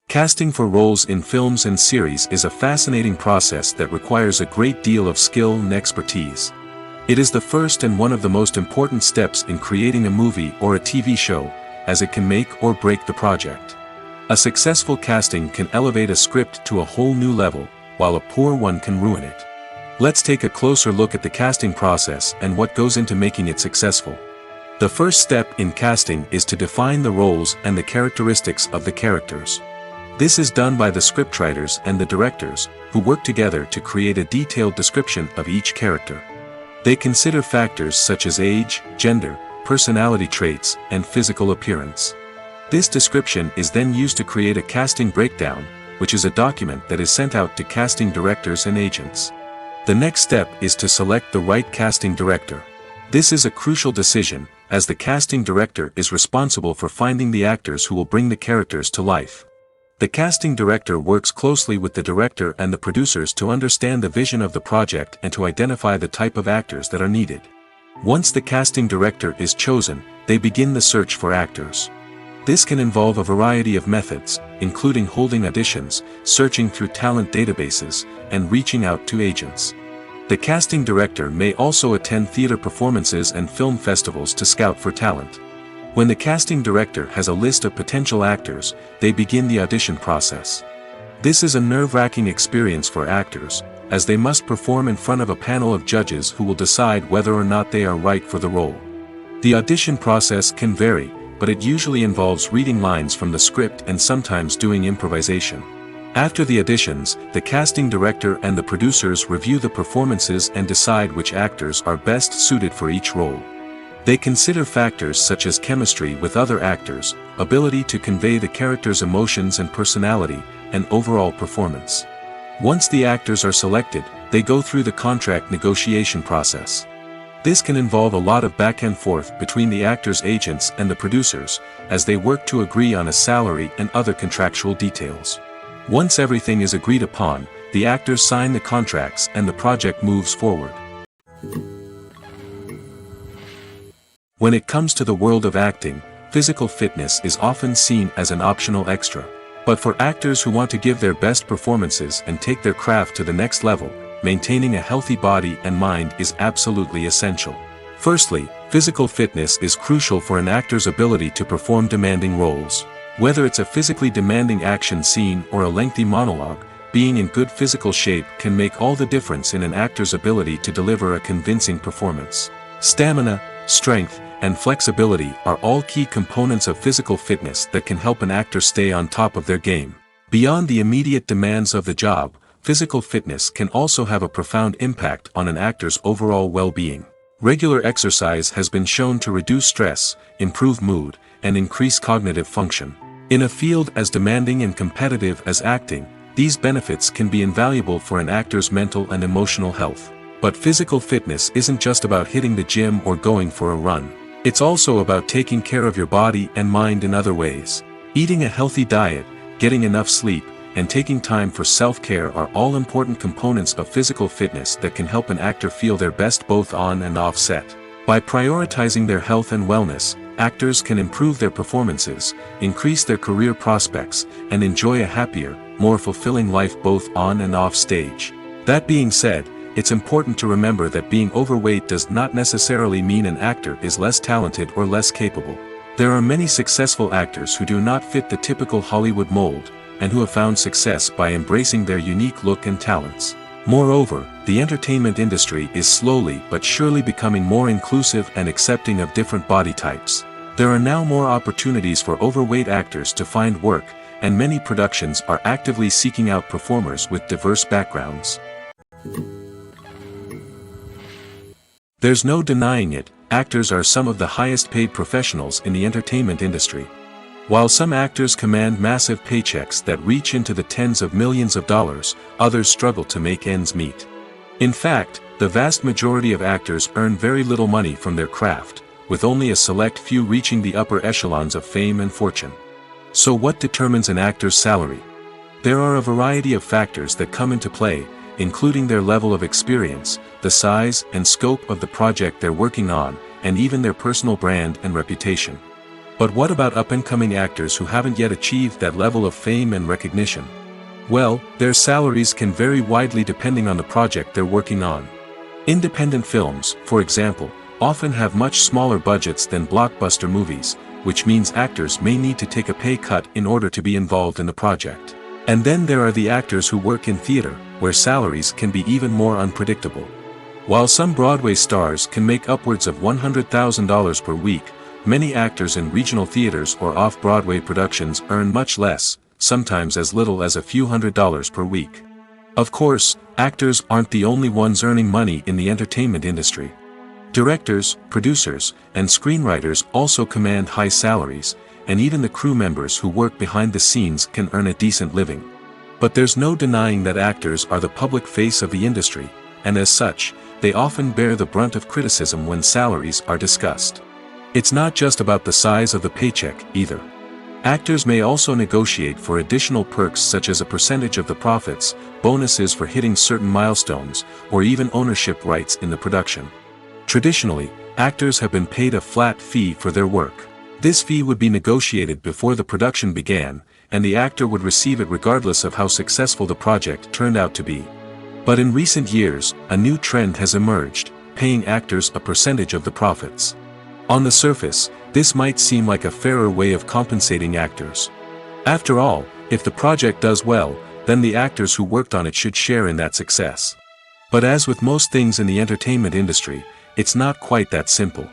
A: Casting for roles in films and series is a fascinating process that requires a great deal of skill and expertise. It is the first and one of the most important steps in creating a movie or a TV show, as it can make or break the project. A successful casting can elevate a script to a whole new level, while a poor one can ruin it. Let's take a closer look at the casting process and what goes into making it successful. The first step in casting is to define the roles and the characteristics of the characters. This is done by the scriptwriters and the directors, who work together to create a detailed description of each character. They consider factors such as age, gender, personality traits, and physical appearance. This description is then used to create a casting breakdown, which is a document that is sent out to casting directors and agents. The next step is to select the right casting director. This is a crucial decision, as the casting director is responsible for finding the actors who will bring the characters to life. The casting director works closely with the director and the producers to understand the vision of the project and to identify the type of actors that are needed. Once the casting director is chosen, they begin the search for actors. This can involve a variety of methods, including holding auditions, searching through talent databases, and reaching out to agents. The casting director may also attend theater performances and film festivals to scout for talent. When the casting director has a list of potential actors, they begin the audition process. This is a nerve-wracking experience for actors, as they must perform in front of a panel of judges who will decide whether or not they are right for the role. The audition process can vary, but it usually involves reading lines from the script and sometimes doing improvisation. After the auditions, the casting director and the producers review the performances and decide which actors are best suited for each role. They consider factors such as chemistry with other actors, ability to convey the character's emotions and personality, and overall performance. Once the actors are selected, they go through the contract negotiation process. This can involve a lot of back and forth between the actors' agents and the producers, as they work to agree on a salary and other contractual details. Once everything is agreed upon, the actors sign the contracts and the project moves forward. When it comes to the world of acting, physical fitness is often seen as an optional extra. But for actors who want to give their best performances and take their craft to the next level, maintaining a healthy body and mind is absolutely essential. Firstly, physical fitness is crucial for an actor's ability to perform demanding roles. Whether it's a physically demanding action scene or a lengthy monologue, being in good physical shape can make all the difference in an actor's ability to deliver a convincing performance. Stamina, strength, and flexibility are all key components of physical fitness that can help an actor stay on top of their game. Beyond the immediate demands of the job, physical fitness can also have a profound impact on an actor's overall well-being. Regular exercise has been shown to reduce stress, improve mood, and increase cognitive function. In a field as demanding and competitive as acting, these benefits can be invaluable for an actor's mental and emotional health. But physical fitness isn't just about hitting the gym or going for a run. It's also about taking care of your body and mind in other ways. Eating a healthy diet, getting enough sleep, and taking time for self-care are all important components of physical fitness that can help an actor feel their best both on and off set. By prioritizing their health and wellness, actors can improve their performances, increase their career prospects, and enjoy a happier, more fulfilling life both on and off stage. That being said, it's important to remember that being overweight does not necessarily mean an actor is less talented or less capable. There are many successful actors who do not fit the typical Hollywood mold, and who have found success by embracing their unique look and talents. Moreover, the entertainment industry is slowly but surely becoming more inclusive and accepting of different body types. There are now more opportunities for overweight actors to find work, and many productions are actively seeking out performers with diverse backgrounds. There's no denying it, actors are some of the highest paid professionals in the entertainment industry. While some actors command massive paychecks that reach into the tens of millions of dollars, others struggle to make ends meet. In fact, the vast majority of actors earn very little money from their craft, with only a select few reaching the upper echelons of fame and fortune. So what determines an actor's salary? There are a variety of factors that come into play, including their level of experience, the size and scope of the project they're working on, and even their personal brand and reputation. But what about up-and-coming actors who haven't yet achieved that level of fame and recognition? Well, their salaries can vary widely depending on the project they're working on. Independent films, for example, often have much smaller budgets than blockbuster movies, which means actors may need to take a pay cut in order to be involved in the project. And then there are the actors who work in theater, where salaries can be even more unpredictable. While some Broadway stars can make upwards of $100,000 per week, many actors in regional theaters or off-Broadway productions earn much less, sometimes as little as a few $100s per week. Of course, actors aren't the only ones earning money in the entertainment industry. Directors, producers, and screenwriters also command high salaries, and even the crew members who work behind the scenes can earn a decent living. But there's no denying that actors are the public face of the industry, and as such, they often bear the brunt of criticism when salaries are discussed. It's not just about the size of the paycheck, either. Actors may also negotiate for additional perks such as a percentage of the profits, bonuses for hitting certain milestones, or even ownership rights in the production. Traditionally, actors have been paid a flat fee for their work. This fee would be negotiated before the production began, and the actor would receive it regardless of how successful the project turned out to be. But in recent years, a new trend has emerged, paying actors a percentage of the profits. On the surface, this might seem like a fairer way of compensating actors. After all, if the project does well, then the actors who worked on it should share in that success. But as with most things in the entertainment industry, it's not quite that simple.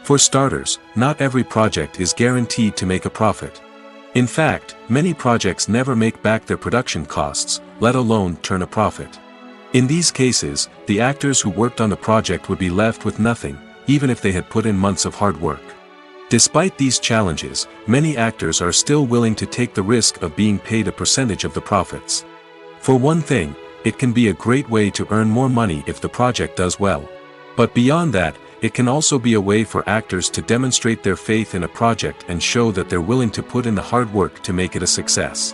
A: For starters, not every project is guaranteed to make a profit. In fact, many projects never make back their production costs, let alone turn a profit. In these cases, the actors who worked on the project would be left with nothing, even if they had put in months of hard work. Despite these challenges, many actors are still willing to take the risk of being paid a percentage of the profits. For one thing, it can be a great way to earn more money if the project does well. But beyond that, it can also be a way for actors to demonstrate their faith in a project and show that they're willing to put in the hard work to make it a success.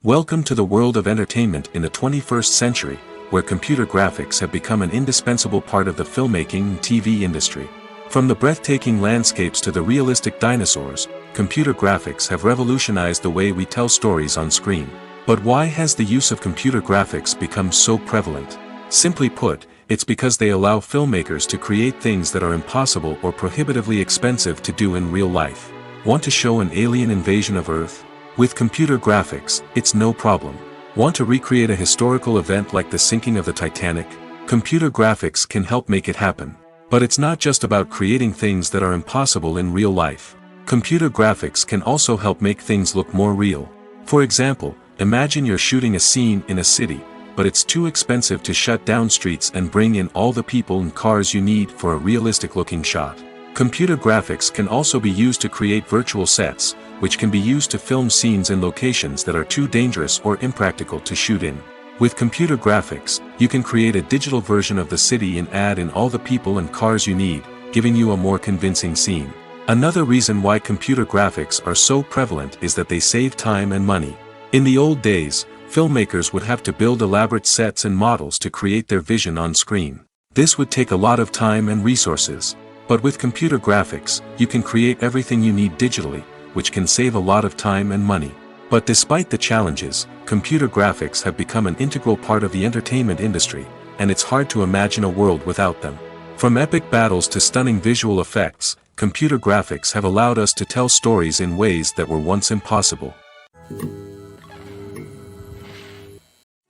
A: Welcome to the world of entertainment in the 21st century, where computer graphics have become an indispensable part of the filmmaking and TV industry. From the breathtaking landscapes to the realistic dinosaurs, computer graphics have revolutionized the way we tell stories on screen. But why has the use of computer graphics become so prevalent? Simply put, it's because they allow filmmakers to create things that are impossible or prohibitively expensive to do in real life. Want to show an alien invasion of Earth? With computer graphics, it's no problem. Want to recreate a historical event like the sinking of the Titanic? Computer graphics can help make it happen. But it's not just about creating things that are impossible in real life. Computer graphics can also help make things look more real. For example, imagine you're shooting a scene in a city, but it's too expensive to shut down streets and bring in all the people and cars you need for a realistic-looking shot. Computer graphics can also be used to create virtual sets, which can be used to film scenes in locations that are too dangerous or impractical to shoot in. With computer graphics, you can create a digital version of the city and add in all the people and cars you need, giving you a more convincing scene. Another reason why computer graphics are so prevalent is that they save time and money. In the old days, filmmakers would have to build elaborate sets and models to create their vision on screen. This would take a lot of time and resources. But with computer graphics, you can create everything you need digitally, which can save a lot of time and money. But despite the challenges, computer graphics have become an integral part of the entertainment industry, and it's hard to imagine a world without them. From epic battles to stunning visual effects, computer graphics have allowed us to tell stories in ways that were once impossible.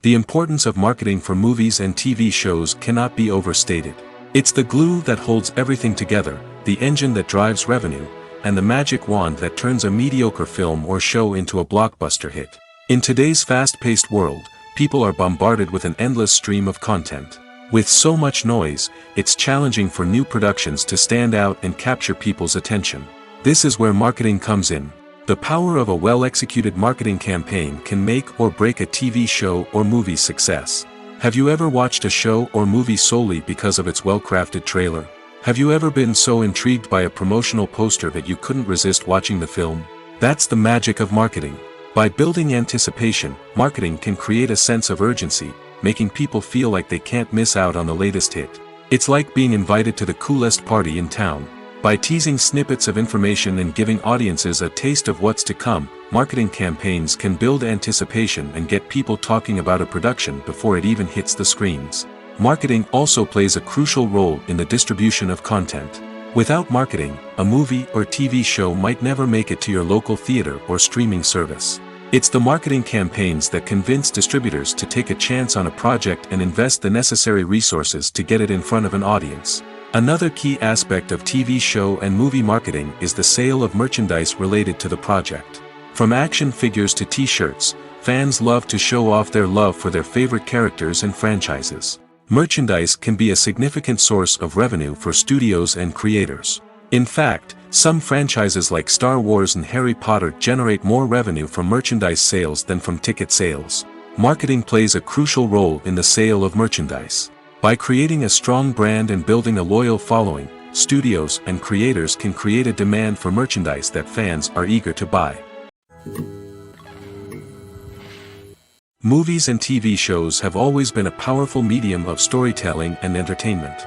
A: The importance of marketing for movies and TV shows cannot be overstated. It's the glue that holds everything together, the engine that drives revenue, and the magic wand that turns a mediocre film or show into a blockbuster hit. In today's fast-paced world, people are bombarded with an endless stream of content. With so much noise, it's challenging for new productions to stand out and capture people's attention. This is where marketing comes in. The power of a well-executed marketing campaign can make or break a TV show or movie's success. Have you ever watched a show or movie solely because of its well-crafted trailer? Have you ever been so intrigued by a promotional poster that you couldn't resist watching the film? That's the magic of marketing. By building anticipation, marketing can create a sense of urgency, making people feel like they can't miss out on the latest hit. It's like being invited to the coolest party in town. By teasing snippets of information and giving audiences a taste of what's to come, marketing campaigns can build anticipation and get people talking about a production before it even hits the screens. Marketing also plays a crucial role in the distribution of content. Without marketing, a movie or TV show might never make it to your local theater or streaming service. It's the marketing campaigns that convince distributors to take a chance on a project and invest the necessary resources to get it in front of an audience. Another key aspect of TV show and movie marketing is the sale of merchandise related to the project. From action figures to t-shirts, fans love to show off their love for their favorite characters and franchises. Merchandise can be a significant source of revenue for studios and creators. In fact, some franchises like Star Wars and Harry Potter generate more revenue from merchandise sales than from ticket sales. Marketing plays a crucial role in the sale of merchandise. By creating a strong brand and building a loyal following, studios and creators can create a demand for merchandise that fans are eager to buy. Movies and TV shows have always been a powerful medium of storytelling and entertainment.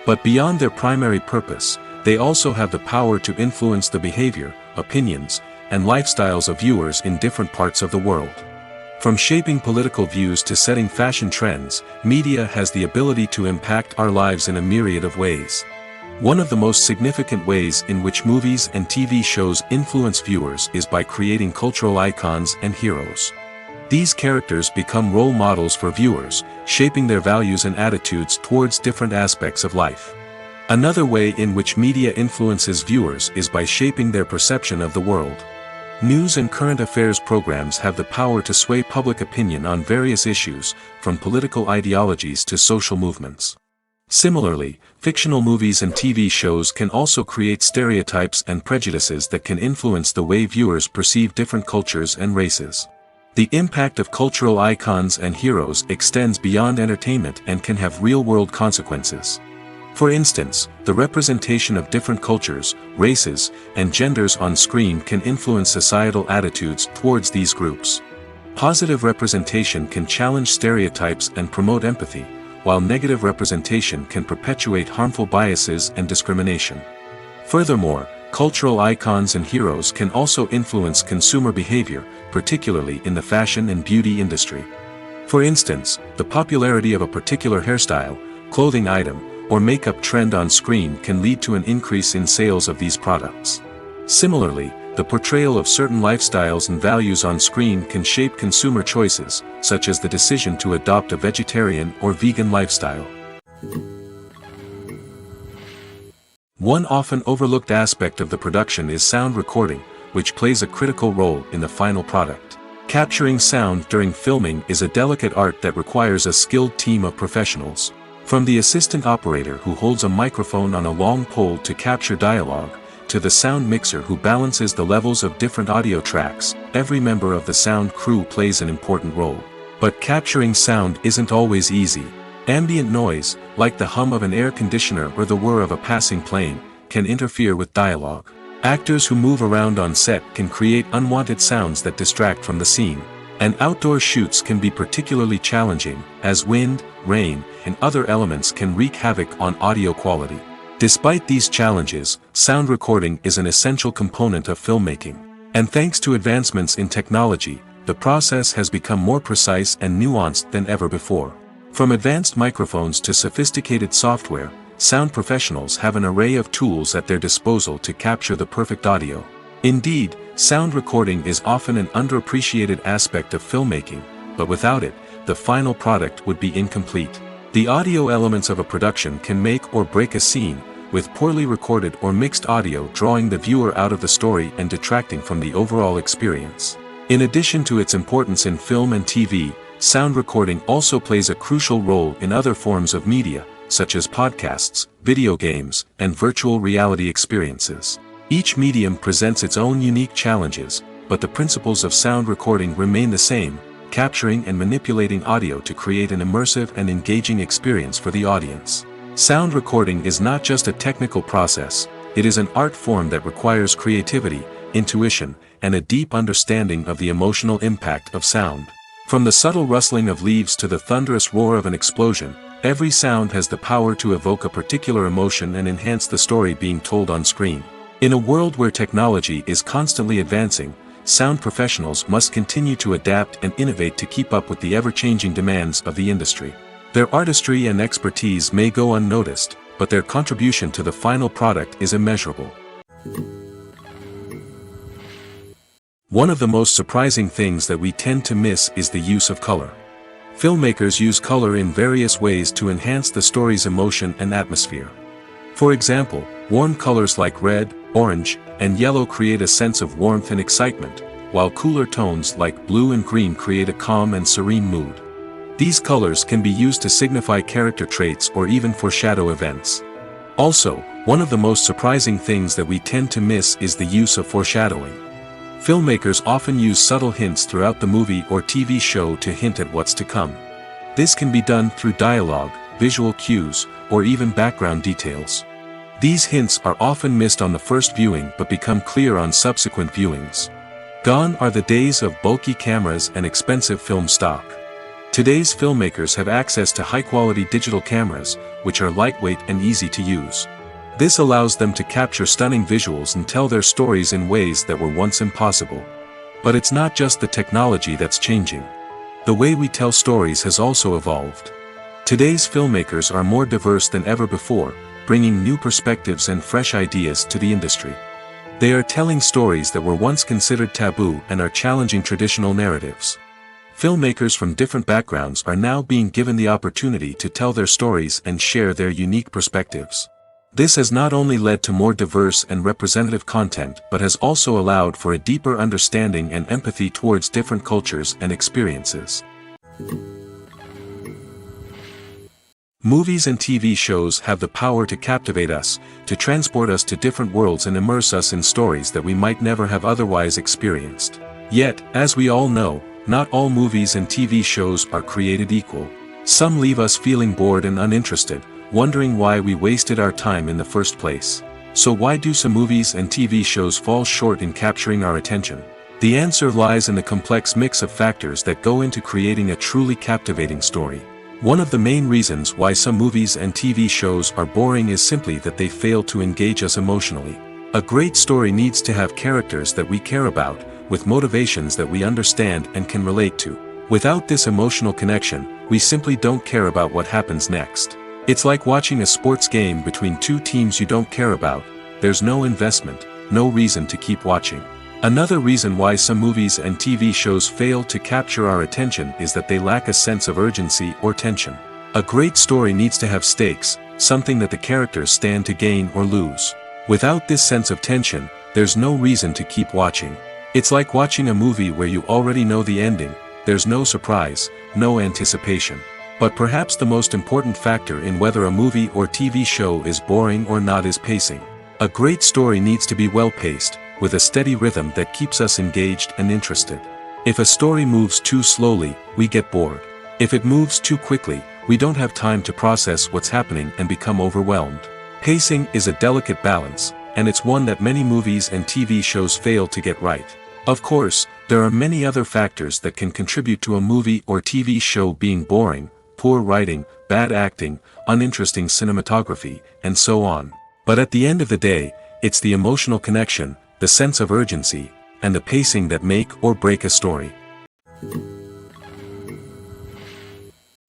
A: But beyond their primary purpose, they also have the power to influence the behavior, opinions, and lifestyles of viewers in different parts of the world. From shaping political views to setting fashion trends, media has the ability to impact our lives in a myriad of ways. One of the most significant ways in which movies and TV shows influence viewers is by creating cultural icons and heroes. These characters become role models for viewers, shaping their values and attitudes towards different aspects of life. Another way in which media influences viewers is by shaping their perception of the world. News and current affairs programs have the power to sway public opinion on various issues, from political ideologies to social movements. Similarly, fictional movies and TV shows can also create stereotypes and prejudices that can influence the way viewers perceive different cultures and races. The impact of cultural icons and heroes extends beyond entertainment and can have real-world consequences. For instance, the representation of different cultures, races, and genders on screen can influence societal attitudes towards these groups. Positive representation can challenge stereotypes and promote empathy, while negative representation can perpetuate harmful biases and discrimination. Furthermore, cultural icons and heroes can also influence consumer behavior, particularly in the fashion and beauty industry. For instance, the popularity of a particular hairstyle, clothing item, or makeup trend on screen can lead to an increase in sales of these products. Similarly, the portrayal of certain lifestyles and values on screen can shape consumer choices, such as the decision to adopt a vegetarian or vegan lifestyle. One often overlooked aspect of the production is sound recording, which plays a critical role in the final product. Capturing sound during filming is a delicate art that requires a skilled team of professionals. From the assistant operator who holds a microphone on a long pole to capture dialogue, to the sound mixer who balances the levels of different audio tracks, every member of the sound crew plays an important role. But capturing sound isn't always easy. Ambient noise, like the hum of an air conditioner or the whir of a passing plane, can interfere with dialogue. Actors who move around on set can create unwanted sounds that distract from the scene. And outdoor shoots can be particularly challenging, as wind, rain, and other elements can wreak havoc on audio quality. Despite these challenges, sound recording is an essential component of filmmaking. And thanks to advancements in technology, the process has become more precise and nuanced than ever before. From advanced microphones to sophisticated software, sound professionals have an array of tools at their disposal to capture the perfect audio. Indeed, sound recording is often an underappreciated aspect of filmmaking, but without it, the final product would be incomplete. The audio elements of a production can make or break a scene, with poorly recorded or mixed audio drawing the viewer out of the story and detracting from the overall experience. In addition to its importance in film and TV, sound recording also plays a crucial role in other forms of media, such as podcasts, video games, and virtual reality experiences. Each medium presents its own unique challenges, but the principles of sound recording remain the same, capturing and manipulating audio to create an immersive and engaging experience for the audience. Sound recording is not just a technical process, it is an art form that requires creativity, intuition, and a deep understanding of the emotional impact of sound. From the subtle rustling of leaves to the thunderous roar of an explosion, every sound has the power to evoke a particular emotion and enhance the story being told on screen. In a world where technology is constantly advancing, sound professionals must continue to adapt and innovate to keep up with the ever-changing demands of the industry. Their artistry and expertise may go unnoticed, but their contribution to the final product is immeasurable. One of the most surprising things that we tend to miss is the use of color. Filmmakers use color in various ways to enhance the story's emotion and atmosphere. For example, warm colors like red, orange, and yellow create a sense of warmth and excitement, while cooler tones like blue and green create a calm and serene mood. These colors can be used to signify character traits or even foreshadow events. Also, one of the most surprising things that we tend to miss is the use of foreshadowing. Filmmakers often use subtle hints throughout the movie or TV show to hint at what's to come. This can be done through dialogue, visual cues, or even background details. These hints are often missed on the first viewing but become clear on subsequent viewings. Gone are the days of bulky cameras and expensive film stock. Today's filmmakers have access to high-quality digital cameras, which are lightweight and easy to use. This allows them to capture stunning visuals and tell their stories in ways that were once impossible. But it's not just the technology that's changing. The way we tell stories has also evolved. Today's filmmakers are more diverse than ever before, bringing new perspectives and fresh ideas to the industry. They are telling stories that were once considered taboo and are challenging traditional narratives. Filmmakers from different backgrounds are now being given the opportunity to tell their stories and share their unique perspectives. This has not only led to more diverse and representative content but has also allowed for a deeper understanding and empathy towards different cultures and experiences. Movies and TV shows have the power to captivate us, to transport us to different worlds and immerse us in stories that we might never have otherwise experienced. Yet, as we all know, not all movies and TV shows are created equal. Some leave us feeling bored and uninterested, wondering why we wasted our time in the first place. So why do some movies and TV shows fall short in capturing our attention? The answer lies in the complex mix of factors that go into creating a truly captivating story. One of the main reasons why some movies and TV shows are boring is simply that they fail to engage us emotionally. A great story needs to have characters that we care about, with motivations that we understand and can relate to. Without this emotional connection, we simply don't care about what happens next. It's like watching a sports game between two teams you don't care about. There's no investment, no reason to keep watching. Another reason why some movies and TV shows fail to capture our attention is that they lack a sense of urgency or tension. A great story needs to have stakes, something that the characters stand to gain or lose. Without this sense of tension, there's no reason to keep watching. It's like watching a movie where you already know the ending, there's no surprise, no anticipation. But perhaps the most important factor in whether a movie or TV show is boring or not is pacing. A great story needs to be well-paced, with a steady rhythm that keeps us engaged and interested. If a story moves too slowly, we get bored. If it moves too quickly, we don't have time to process what's happening and become overwhelmed. Pacing is a delicate balance, and it's one that many movies and TV shows fail to get right. Of course, there are many other factors that can contribute to a movie or TV show being boring: poor writing, bad acting, uninteresting cinematography, and so on. But at the end of the day, it's the emotional connection, the sense of urgency, and the pacing that make or break a story.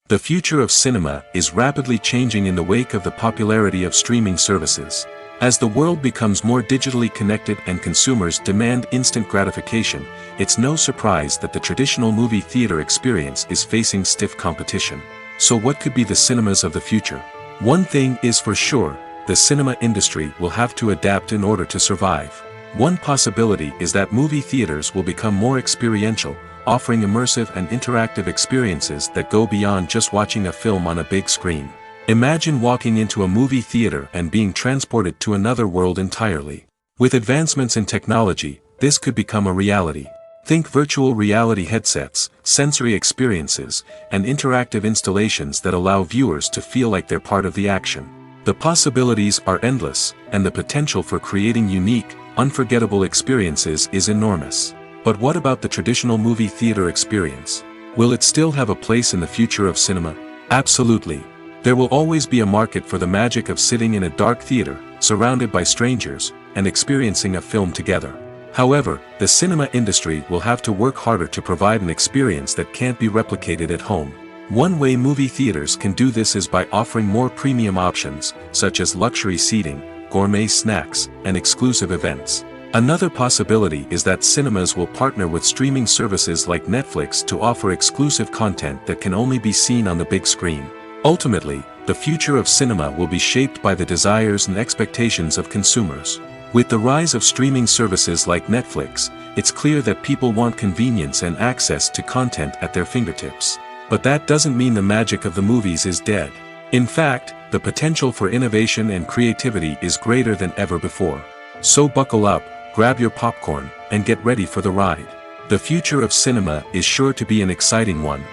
A: The future of cinema is rapidly changing in the wake of the popularity of streaming services. As the world becomes more digitally connected and consumers demand instant gratification, it's no surprise that the traditional movie theater experience is facing stiff competition. So what could be the cinemas of the future? One thing is for sure, the cinema industry will have to adapt in order to survive. One possibility is that movie theaters will become more experiential, offering immersive and interactive experiences that go beyond just watching a film on a big screen. Imagine walking into a movie theater and being transported to another world entirely. With advancements in technology, this could become a reality. Think virtual reality headsets, sensory experiences, and interactive installations that allow viewers to feel like they're part of the action. The possibilities are endless, and the potential for creating unique, unforgettable experiences is enormous. But what about the traditional movie theater experience? Will it still have a place in the future of cinema? Absolutely. There will always be a market for the magic of sitting in a dark theater, surrounded by strangers, and experiencing a film together. However, the cinema industry will have to work harder to provide an experience that can't be replicated at home. One way movie theaters can do this is by offering more premium options, such as luxury seating, gourmet snacks, and exclusive events. Another possibility is that cinemas will partner with streaming services like Netflix to offer exclusive content that can only be seen on the big screen. Ultimately, the future of cinema will be shaped by the desires and expectations of consumers. With the rise of streaming services like Netflix, it's clear that people want convenience and access to content at their fingertips. But that doesn't mean the magic of the movies is dead. In fact, the potential for innovation and creativity is greater than ever before. So buckle up, grab your popcorn, and get ready for the ride. The future of cinema is sure to be an exciting one.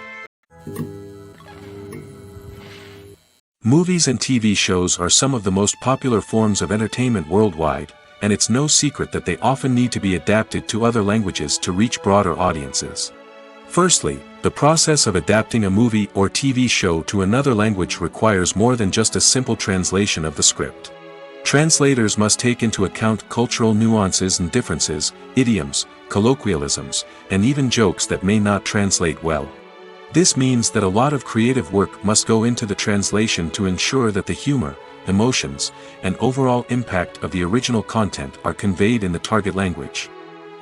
A: Movies and TV shows are some of the most popular forms of entertainment worldwide, and it's no secret that they often need to be adapted to other languages to reach broader audiences. Firstly, the process of adapting a movie or TV show to another language requires more than just a simple translation of the script. Translators must take into account cultural nuances and differences, idioms, colloquialisms, and even jokes that may not translate well. This means that a lot of creative work must go into the translation to ensure that the humor, emotions, and overall impact of the original content are conveyed in the target language.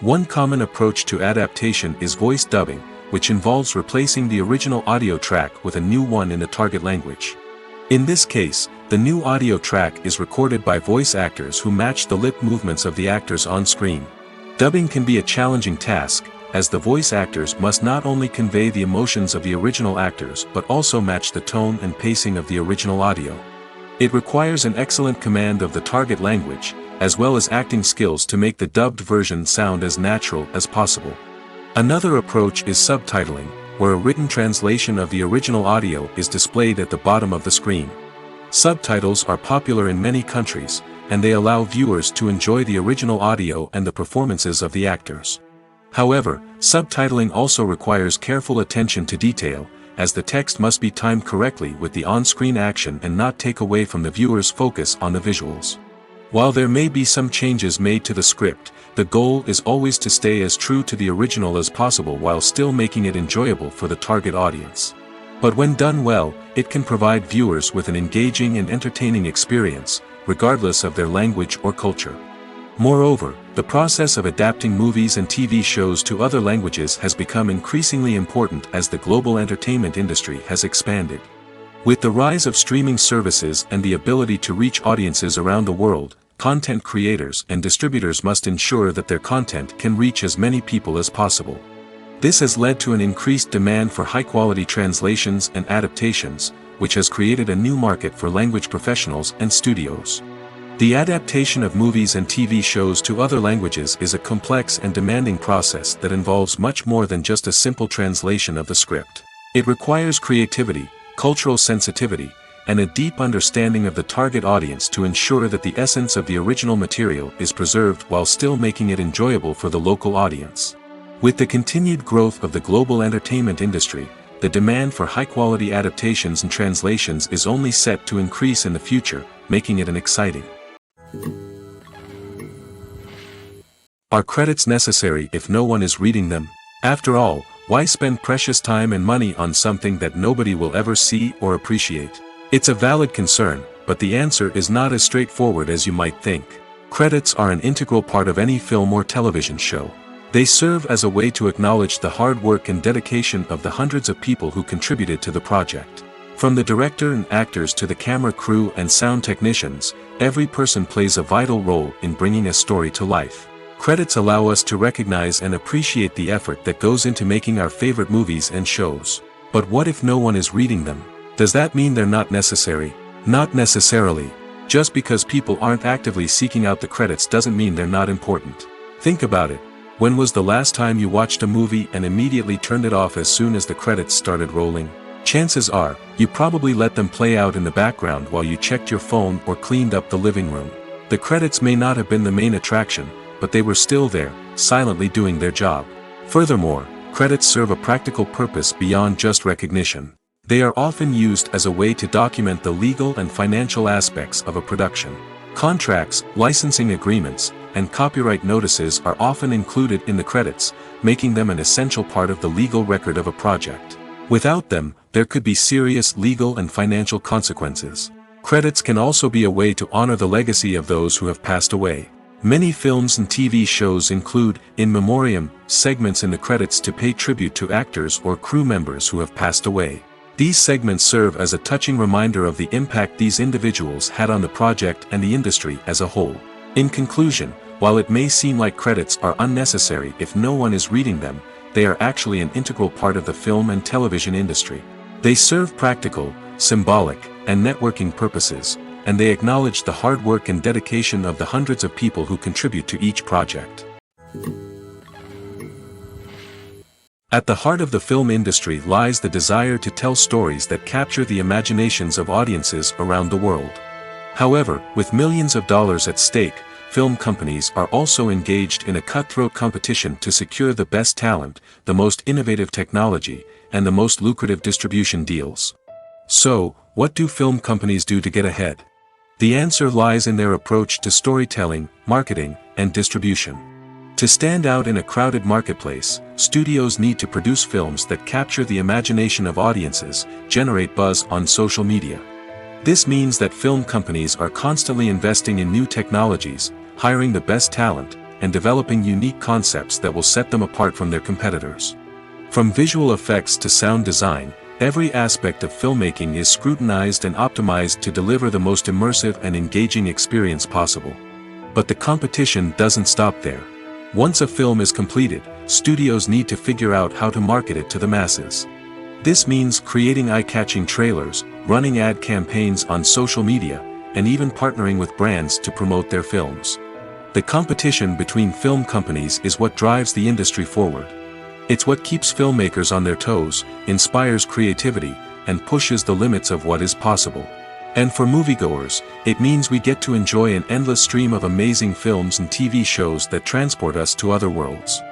A: One common approach to adaptation is voice dubbing, which involves replacing the original audio track with a new one in the target language. In this case, the new audio track is recorded by voice actors who match the lip movements of the actors on screen. Dubbing can be a challenging task, as the voice actors must not only convey the emotions of the original actors but also match the tone and pacing of the original audio. It requires an excellent command of the target language, as well as acting skills to make the dubbed version sound as natural as possible. Another approach is subtitling, where a written translation of the original audio is displayed at the bottom of the screen. Subtitles are popular in many countries, and they allow viewers to enjoy the original audio and the performances of the actors. However, subtitling also requires careful attention to detail, as the text must be timed correctly with the on-screen action and not take away from the viewer's focus on the visuals. While there may be some changes made to the script, the goal is always to stay as true to the original as possible while still making it enjoyable for the target audience. But when done well, it can provide viewers with an engaging and entertaining experience, regardless of their language or culture. Moreover, the process of adapting movies and TV shows to other languages has become increasingly important as the global entertainment industry has expanded. With the rise of streaming services and the ability to reach audiences around the world, content creators and distributors must ensure that their content can reach as many people as possible. This has led to an increased demand for high-quality translations and adaptations, which has created a new market for language professionals and studios. The adaptation of movies and TV shows to other languages is a complex and demanding process that involves much more than just a simple translation of the script. It requires creativity, cultural sensitivity, and a deep understanding of the target audience to ensure that the essence of the original material is preserved while still making it enjoyable for the local audience. With the continued growth of the global entertainment industry, the demand for high-quality adaptations and translations is only set to increase in the future, making it an exciting. Are credits necessary if no one is reading them? After all, why spend precious time and money on something that nobody will ever see or appreciate? It's a valid concern, but the answer is not as straightforward as you might think. Credits are an integral part of any film or television show. They serve as a way to acknowledge the hard work and dedication of the hundreds of people who contributed to the project. From the director and actors to the camera crew and sound technicians, every person plays a vital role in bringing a story to life. Credits allow us to recognize and appreciate the effort that goes into making our favorite movies and shows. But what if no one is reading them? Does that mean they're not necessary? Not necessarily. Just because people aren't actively seeking out the credits doesn't mean they're not important. Think about it. When was the last time you watched a movie and immediately turned it off as soon as the credits started rolling? Chances are, you probably let them play out in the background while you checked your phone or cleaned up the living room. The credits may not have been the main attraction, but they were still there, silently doing their job. Furthermore, credits serve a practical purpose beyond just recognition. They are often used as a way to document the legal and financial aspects of a production. Contracts, licensing agreements, and copyright notices are often included in the credits, making them an essential part of the legal record of a project. Without them, there could be serious legal and financial consequences. Credits can also be a way to honor the legacy of those who have passed away. Many films and TV shows include, in memoriam, segments in the credits to pay tribute to actors or crew members who have passed away. These segments serve as a touching reminder of the impact these individuals had on the project and the industry as a whole. In conclusion, while it may seem like credits are unnecessary if no one is reading them, they are actually an integral part of the film and television industry. They serve practical, symbolic, and networking purposes, and they acknowledge the hard work and dedication of the hundreds of people who contribute to each project. At the heart of the film industry lies the desire to tell stories that capture the imaginations of audiences around the world. However, with millions of dollars at stake, film companies are also engaged in a cutthroat competition to secure the best talent, the most innovative technology, and the most lucrative distribution deals. So, what do film companies do to get ahead? The answer lies in their approach to storytelling, marketing, and distribution. To stand out in a crowded marketplace, studios need to produce films that capture the imagination of audiences, generate buzz on social media. This means that film companies are constantly investing in new technologies, hiring the best talent, and developing unique concepts that will set them apart from their competitors. From visual effects to sound design, every aspect of filmmaking is scrutinized and optimized to deliver the most immersive and engaging experience possible. But the competition doesn't stop there. Once a film is completed, studios need to figure out how to market it to the masses. This means creating eye-catching trailers, running ad campaigns on social media, and even partnering with brands to promote their films. The competition between film companies is what drives the industry forward. It's what keeps filmmakers on their toes, inspires creativity, and pushes the limits of what is possible. And for moviegoers, it means we get to enjoy an endless stream of amazing films and TV shows that transport us to other worlds.